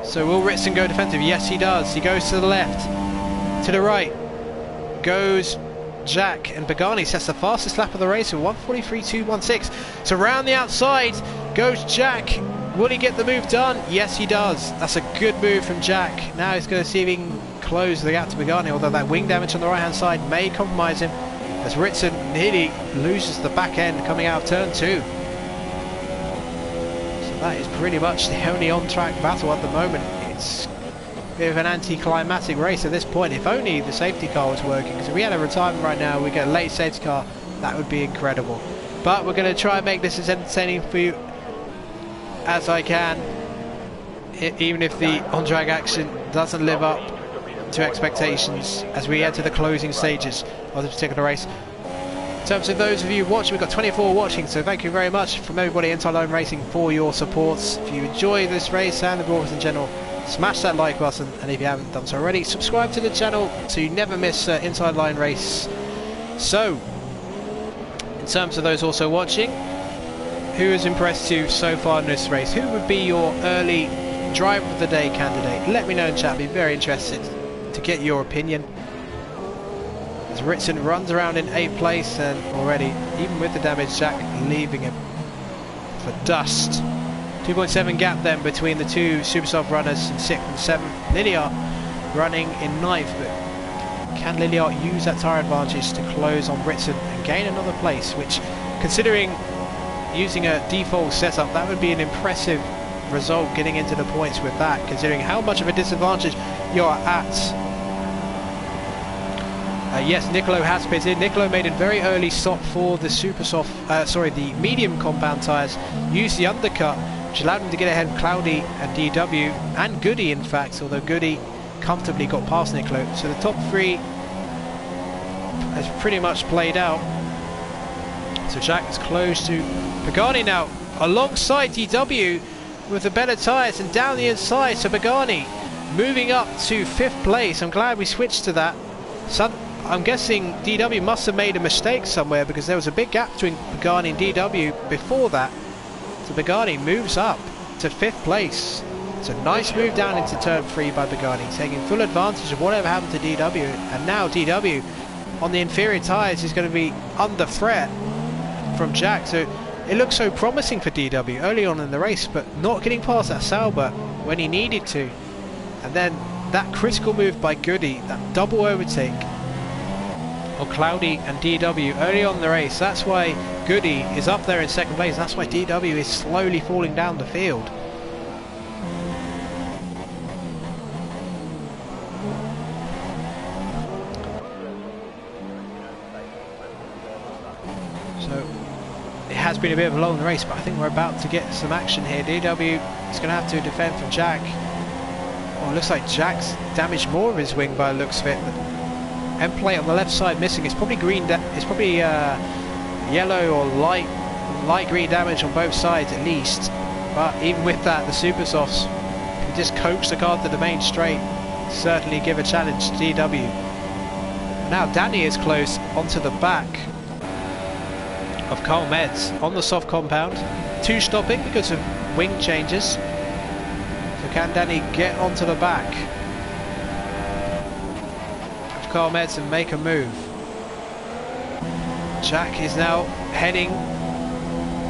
So will Ritson go defensive? Yes, he does. He goes to the left, to the right goes Jack, and Pagani sets the fastest lap of the race with 1:43.216. So round the outside goes Jack. Will he get the move done? Yes, he does. That's a good move from Jack. Now he's going to see if he can close the gap to Pagani, although that wing damage on the right hand side may compromise him as Ritson nearly loses the back end coming out of turn 2. So that is pretty much the only on-track battle at the moment. It's a bit of an anticlimactic race at this point. If only the safety car was working, because if we had a retirement right now, we get a late safety car, That would be incredible. But we're going to try and make this as entertaining for you as I can, even if the on-drag action doesn't live up to expectations as we enter the closing stages of this particular race. In terms of those of you watching, we've got 24 watching, so thank you very much from everybody at IndyILR Racing for your supports. If you enjoy this race and the broadcast in general, smash that like button, and if you haven't done so already, subscribe to the channel so you never miss IndyILR race. So, in terms of those also watching, who has impressed you so far in this race? Who would be your early driver of the day candidate? Let me know in chat, I'd be very interested to get your opinion. As Ritson runs around in 8th place, and already, even with the damage, Jack leaving him for dust. 2.7 gap then between the two Supersoft runners in 6th and 7th. Lilliard running in 9th, but can Lilliard use that tyre advantage to close on Ritson and gain another place, which, considering using a default setup, that would be an impressive result getting into the points with that, considering how much of a disadvantage you're at. Yes, Nicolo has pitted. Nicolo made a very early stop for the the medium compound tyres, used the undercut, which allowed him to get ahead of Cloudy and DW, and Goody in fact, although Goody comfortably got past Nicolo. So the top three has pretty much played out. So Jack is close to Pagani now, alongside DW with the better tyres and down the inside. So Pagani moving up to 5th place. I'm glad we switched to that. I'm guessing DW must have made a mistake somewhere, because there was a big gap between Pagani and DW before that. So Pagani moves up to 5th place. It's a nice move down into turn 3 by Pagani, taking full advantage of whatever happened to DW. And now DW on the inferior tyres is going to be under threat from Jack. So it looks so promising for DW early on in the race, but not getting past that Sauber when he needed to. And then that critical move by Goody, that double overtake of Cloudy and DW early on in the race. That's why Goody is up there in 2nd place. That's why DW is slowly falling down the field. So it has been a bit of a long race, but I think we're about to get some action here. DW is going to have to defend from Jack. Oh, it looks like Jack's damaged more of his wing by the looks of it. End plate on the left side missing. It's probably green. It's probably yellow or light green damage on both sides at least. But even with that, the Supersofts can just coax the car to the main straight. Certainly give a challenge to DW. Now Danny is close onto the back of Carl Meds on the soft compound. 2 stopping because of wing changes. So can Danny get onto the back Carl Meds and make a move? Jack is now heading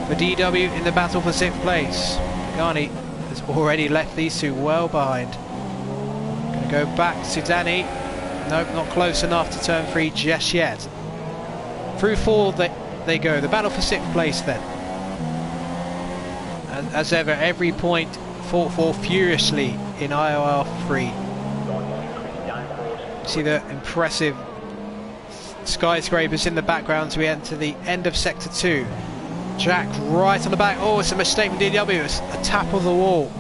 for DW in the battle for 6th place. Pagani has already left these two well behind. Gonna go back to Danny. Nope, not close enough to turn 3 just yet. Through 4 they go. The battle for 6th place then. As ever, every point fought for furiously in ILR3. See the impressive skyscrapers in the background as we enter the end of Sector 2. Jack right on the back. Oh, it's a mistake from DW. It's a tap of the wall.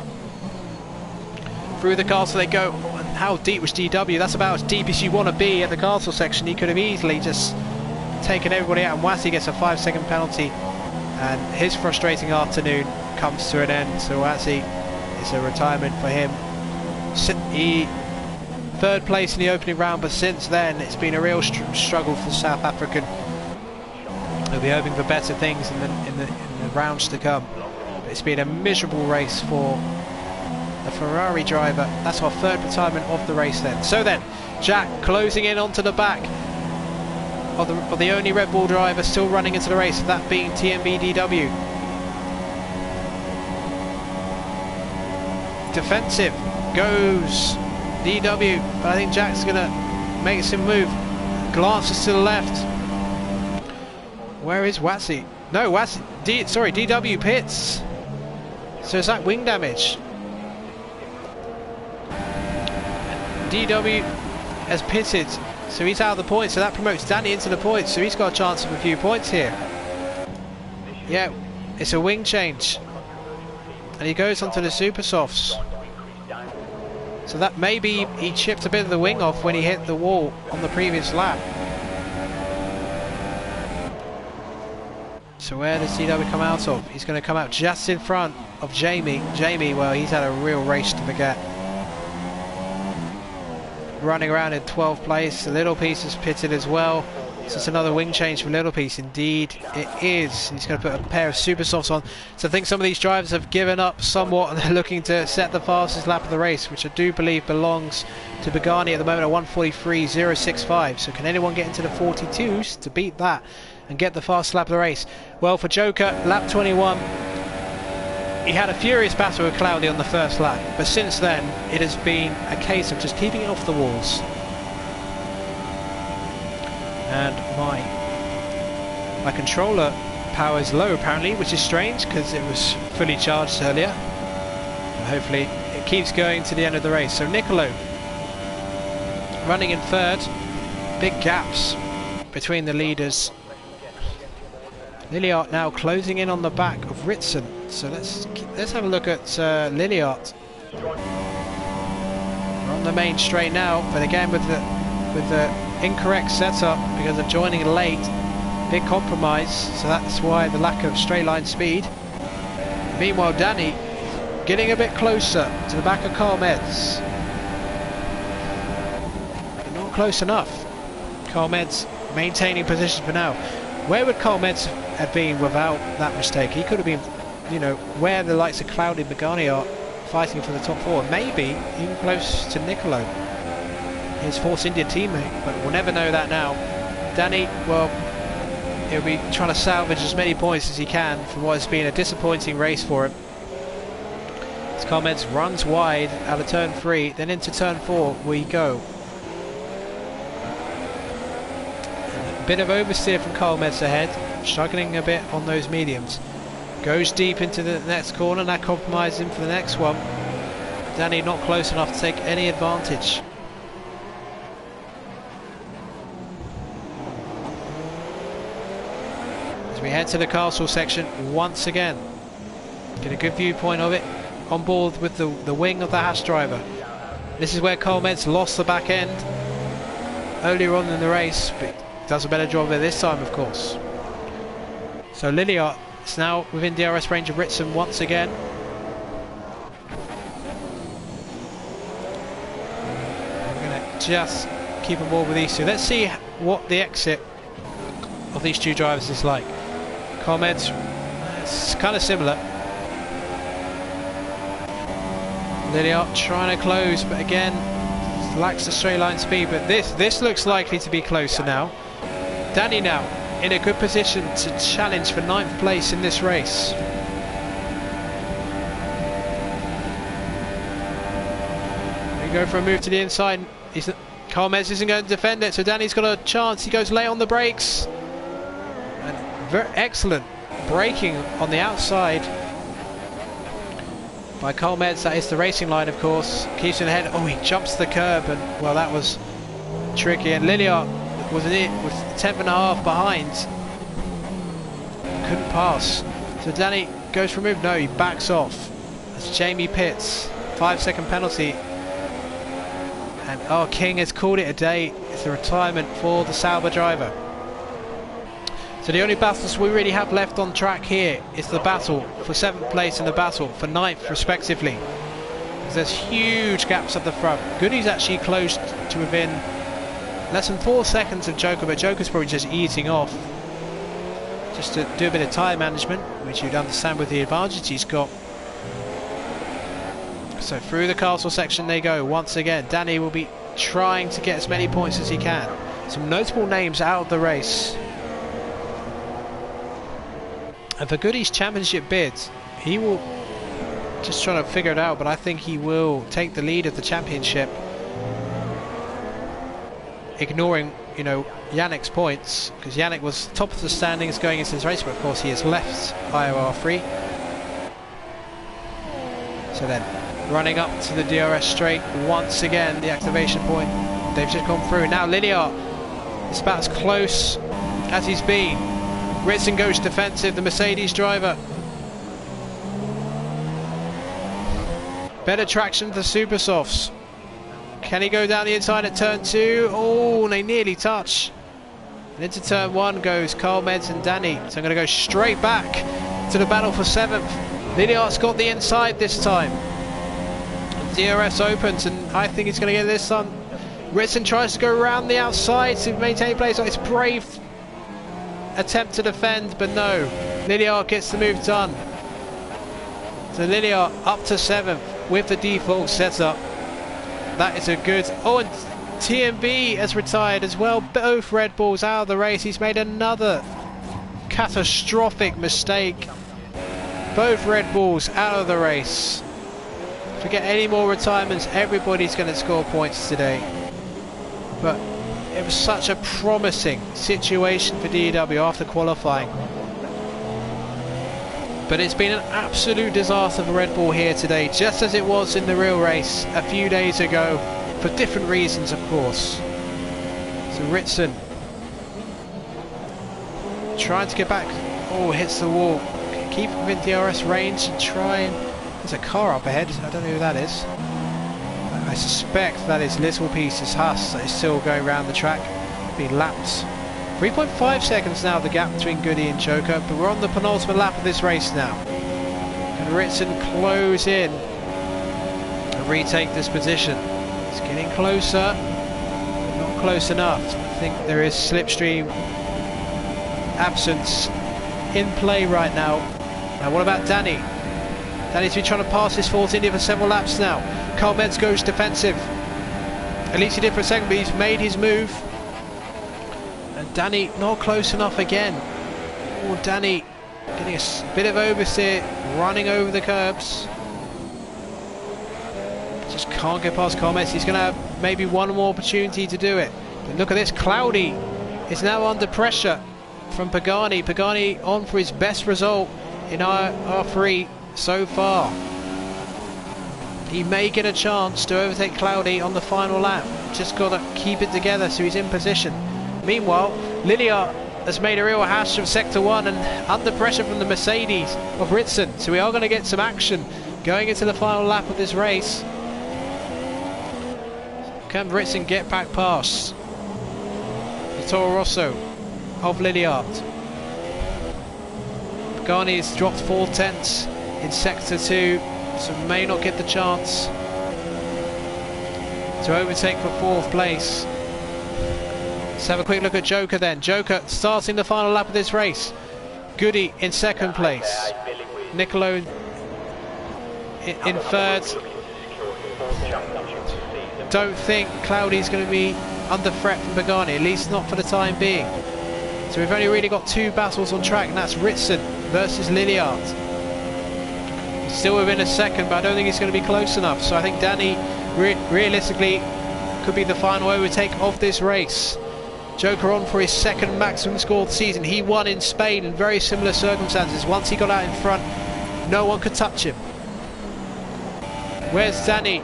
Through the castle they go. Oh, and how deep was DW? That's about as deep as you want to be at the castle section. He could have easily just taken everybody out, and Wassy gets a 5-second penalty, and his frustrating afternoon comes to an end. So Wassy, it's a retirement for him. He 3rd place in the opening round, but since then it's been a real struggle for the South African. He'll be hoping for better things in the rounds to come. But it's been a miserable race for the Ferrari driver. That's our 3rd retirement of the race then. So then, Jack closing in onto the back of the only Red Bull driver still running into the race, that being TMB DW. Defensive goes DW, but I think Jack's gonna make some move. Glances to the left. Where is Wassy? No, Wassy. DW pits. So is that wing damage? DW has pitted So he's out of the points, so that promotes Danny into the points, so he's got a chance of a few points here. Yeah, it's a wing change. And he goes onto the super softs. So that maybe he chipped a bit of the wing off when he hit the wall on the previous lap. So where does CW come out of? He's going to come out just in front of Jamie. Jamie, well, he's had a real race to forget. Running around in 12th place. Little Piece is pitted as well. So it's another wing change for Little Piece. Indeed, it is. He's going to put a pair of super softs on. So I think some of these drivers have given up somewhat and they're looking to set the fastest lap of the race, which I do believe belongs to Pagani at the moment at 1:43.065. So can anyone get into the 42s to beat that and get the fastest lap of the race? Well, for Joker, lap 21, he had a furious battle with Cloudy on the first lap, but since then it has been a case of just keeping it off the walls. And my controller power is low apparently, which is strange because it was fully charged earlier. But hopefully it keeps going to the end of the race. So Nicolo running in third. Big gaps between the leaders. Lilliart now closing in on the back of Ritson. So let's have a look at Lilliart. We're on the main straight now, but again with the incorrect setup because of joining late, big compromise. So that's why the lack of straight line speed. Meanwhile, Danny getting a bit closer to the back of Carl Meds, but not close enough. Carl Meds maintaining position for now. Where would Carl Meds have been without that mistake? He could have been, you know, where the likes of Cloudy and Pagani are fighting for the top four, maybe even close to Nicolo, his Force India teammate, but we'll never know that now. Danny, well, he'll be trying to salvage as many points as he can from what has been a disappointing race for him. As Carl Meds runs wide out of turn 3, then into turn 4 we go. A bit of oversteer from Carl Meds ahead, struggling a bit on those mediums. Goes deep into the next corner, and that compromises him for the next one. Danny not close enough to take any advantage. As we head to the castle section once again, get a good viewpoint of it, on board with the wing of the Haas driver. This is where Carl Meds lost the back end earlier on in the race, but does a better job of it this time, of course. So Lilliart is now within DRS range of Ritson once again. We're going to just keep on board with these two. Let's see what the exit of these two drivers is like. Carl Meds, it's kind of similar. Lilliart trying to close, but again lacks the straight line speed. But this looks likely to be closer now. Danny now in a good position to challenge for 9th place in this race. We go for a move to the inside. Carl Meds isn't going to defend it, so Danny's got a chance. He goes late on the brakes. And very excellent braking on the outside by Carl Meds. That is the racing line, of course. Keeps in ahead. Oh, he jumps the curb, and well, that was tricky. And Lilliart was 10th and a half behind, couldn't pass. So Danny goes for a move. No, he backs off as Jamie pits. 5-second penalty, and oh, King has called it a day. It's the retirement for the Sauber driver. So the only battles we really have left on track here is the battle for 7th place and the battle for 9th respectively. There's huge gaps at the front. Goody's actually close to within less than 4 seconds of Joker, but Joker's probably just easing off just to do a bit of tyre management, which you'd understand with the advantage he's got. So through the castle section they go once again. Danny will be trying to get as many points as he can. Some notable names out of the race. And for Goody's championship bid, he will just try to figure it out, but I think he will take the lead of the championship, ignoring, you know, Yannick's points, because Yannick was top of the standings going into this race, but of course he has left ILR3. So then running up to the DRS straight once again, the activation point they've just gone through. Now Lilliard is about as close as he's been. Ritson goes defensive, the Mercedes driver. Better traction to the super softs. Can he go down the inside at turn 2? Oh, they nearly touch. And into turn 1 goes Carl Meds and Danny. So I'm going to go straight back to the battle for 7th. Lilliard's got the inside this time. DRS opens, and I think he's going to get this done. Ritson tries to go around the outside to maintain place. It's brave attempt to defend, but no. Lilliard gets the move done. So Lilliard up to 7th with the default setup. That is a good... Oh, and TMB has retired as well. Both Red Bulls out of the race. He's made another catastrophic mistake. Both Red Bulls out of the race. If we get any more retirements, everybody's going to score points today. But it was such a promising situation for DEW after qualifying. But it's been an absolute disaster for Red Bull here today, just as it was in the real race a few days ago, for different reasons, of course. So Ritson trying to get back. Oh, hits the wall. Keep him in DRS range and try and... There's a car up ahead. I don't know who that is. I suspect that is Little Pieces Haas that is still going around the track, being lapped. 3.5 seconds now, the gap between Goody and Joker, but we're on the penultimate lap of this race now. Can Ritson close in and retake this position? It's getting closer, but not close enough. I think there is slipstream absence in play right now. Now what about Danny? Danny's been trying to pass this Force India for several laps now. Carl Metz goes defensive. At least he did for a second, but he's made his move. And Danny not close enough again. Oh, Danny getting a bit of oversteer, running over the curbs. Just can't get past Carl Metz. He's going to have maybe one more opportunity to do it. But look at this, Cloudy is now under pressure from Pagani. Pagani on for his best result in ILR3 so far. He may get a chance to overtake Cloudy on the final lap. Just got to keep it together so he's in position. Meanwhile, Lilliard has made a real hash of Sector 1 and under pressure from the Mercedes of Ritson. So we are going to get some action going into the final lap of this race. Can Ritson get back past the Toro Rosso of Lilliard? Pagani has dropped 4 tenths in Sector 2, so may not get the chance to overtake for 4th place. Let's have a quick look at Joker then. Joker starting the final lap of this race. Goody in 2nd place. Nicolo in 3rd. Don't think Cloudy's going to be under threat from Pagani, at least not for the time being. So we've only really got 2 battles on track, and that's Ritson versus Lilliard. He's still within a second, but I don't think he's going to be close enough. So I think Danny realistically could be the final overtake of this race. Joker on for his 2nd maximum score of the season. He won in Spain in very similar circumstances. Once he got out in front, no one could touch him. Where's Danny?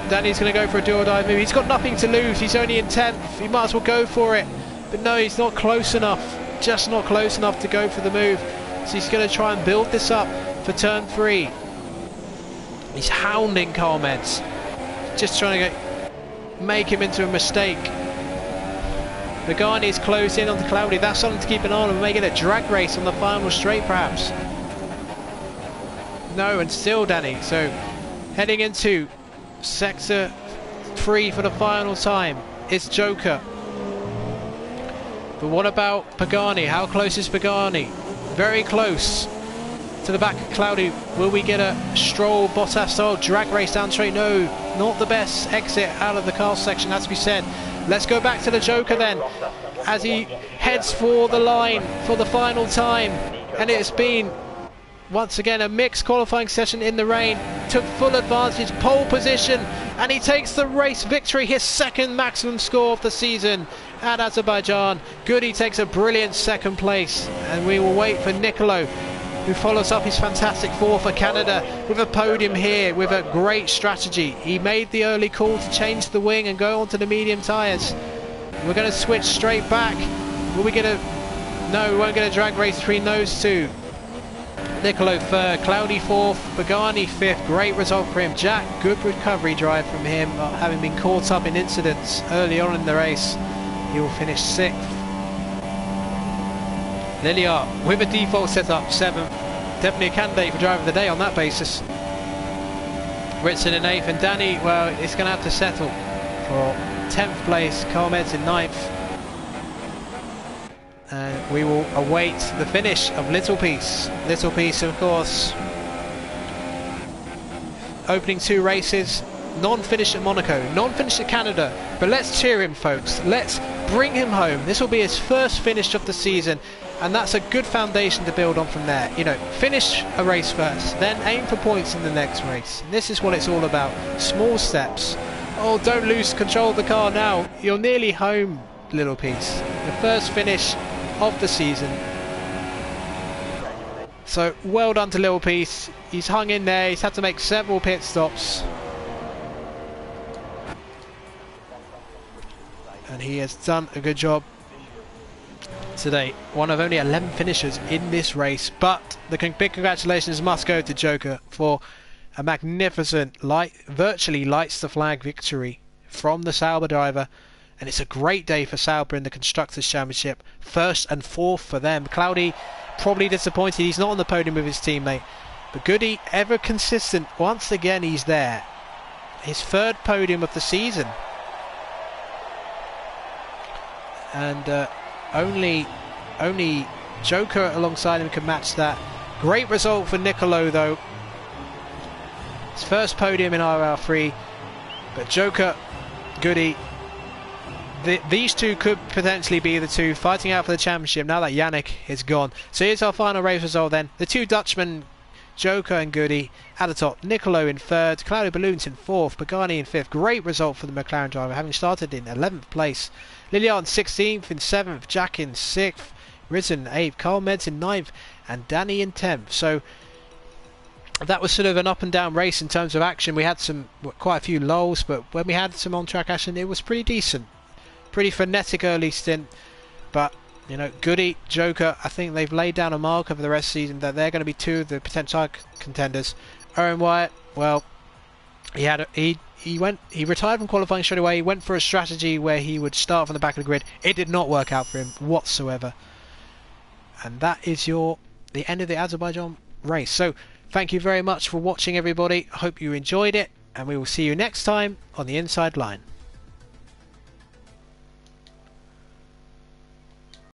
Danny's going to go for a do or die move. He's got nothing to lose. He's only in 10th. He might as well go for it. But no, he's not close enough. Just not close enough to go for the move. So he's going to try and build this up for turn 3. He's hounding Carl Metz. Just trying to make him into a mistake. Pagani is close in on the Cloudy. That's something to keep an eye on. We may get a drag race on the final straight perhaps. No, and still Danny. So heading into Sector 3 for the final time. It's Joker. But what about Pagani? How close is Pagani? Very close to the back of Cloudy. Will we get a Stroll Bottas style drag race down straight? No, not the best exit out of the car section, has to be said. Let's go back to the Joker then, as he heads for the line for the final time. And it's been once again a mixed qualifying session in the rain. Took full advantage, pole position, and he takes the race victory, his 2nd maximum score of the season at Azerbaijan. Goody takes a brilliant 2nd place, and we will wait for Nicolo who follows up his fantastic 4 for Canada with a podium here with a great strategy. He made the early call to change the wing and go onto the medium tyres. We're going to switch straight back. Will we get a... No, we won't get a drag race between those two. Nicolo third, Cloudy fourth, Pagani fifth. Great result for him. Jack, good recovery drive from him, having been caught up in incidents early on in the race. He will finish sixth. ILR with a default setup, seventh. Definitely a candidate for driver of the day on that basis. Ritson in eighth, and Danny, well, it's going to have to settle for 10th place. Carl Meds in ninth. And we will await the finish of Little Piece. Little Piece, of course, opening 2 races, non-finish at Monaco, non-finish at Canada. But let's cheer him, folks. Let's bring him home. This will be his first finish of the season, and that's a good foundation to build on from there. You know, finish a race first, then aim for points in the next race. And this is what it's all about. Small steps. Oh, don't lose control of the car now. You're nearly home, Little Piece. The first finish of the season. So well done to Little Piece. He's hung in there. He's had to make several pit stops, and he has done a good job today. One of only 11 finishers in this race, but the big congratulations must go to Joker for a magnificent, virtually lights the flag victory from the Sauber driver. And it's a great day for Sauber in the Constructors' Championship. First and fourth for them. Cloudy probably disappointed he's not on the podium with his teammate. But Goody, ever consistent. Once again, he's there. His third podium of the season. And only Joker alongside him can match that. Great result for Nicolo, though. His first podium in ILR3. But Joker, Goody, these two could potentially be the two fighting out for the championship now that Yannick is gone. So here's our final race result then. The two Dutchmen, Joker and Goody, at the top. Nicolo in third, Cloudy Balloons in fourth, Pagani in fifth. Great result for the McLaren driver, having started in 11th place. Lilian 16th, in 7th, Jack in 6th, Risen 8th, Carl Meds in 9th, and Danny in 10th. So that was sort of an up and down race in terms of action. We had quite a few lulls, but when we had some on-track action, it was pretty decent. Pretty frenetic early stint, but you know, Goody, Joker, I think they've laid down a marker for the rest of the season that they're going to be two of the potential contenders. Owen Wyatt, well, he retired from qualifying straight away. He went for a strategy where he would start from the back of the grid. It did not work out for him whatsoever, and that is the end of the Azerbaijan race. So thank you very much for watching, everybody. I hope you enjoyed it, and we will see you next time on the Inside Line.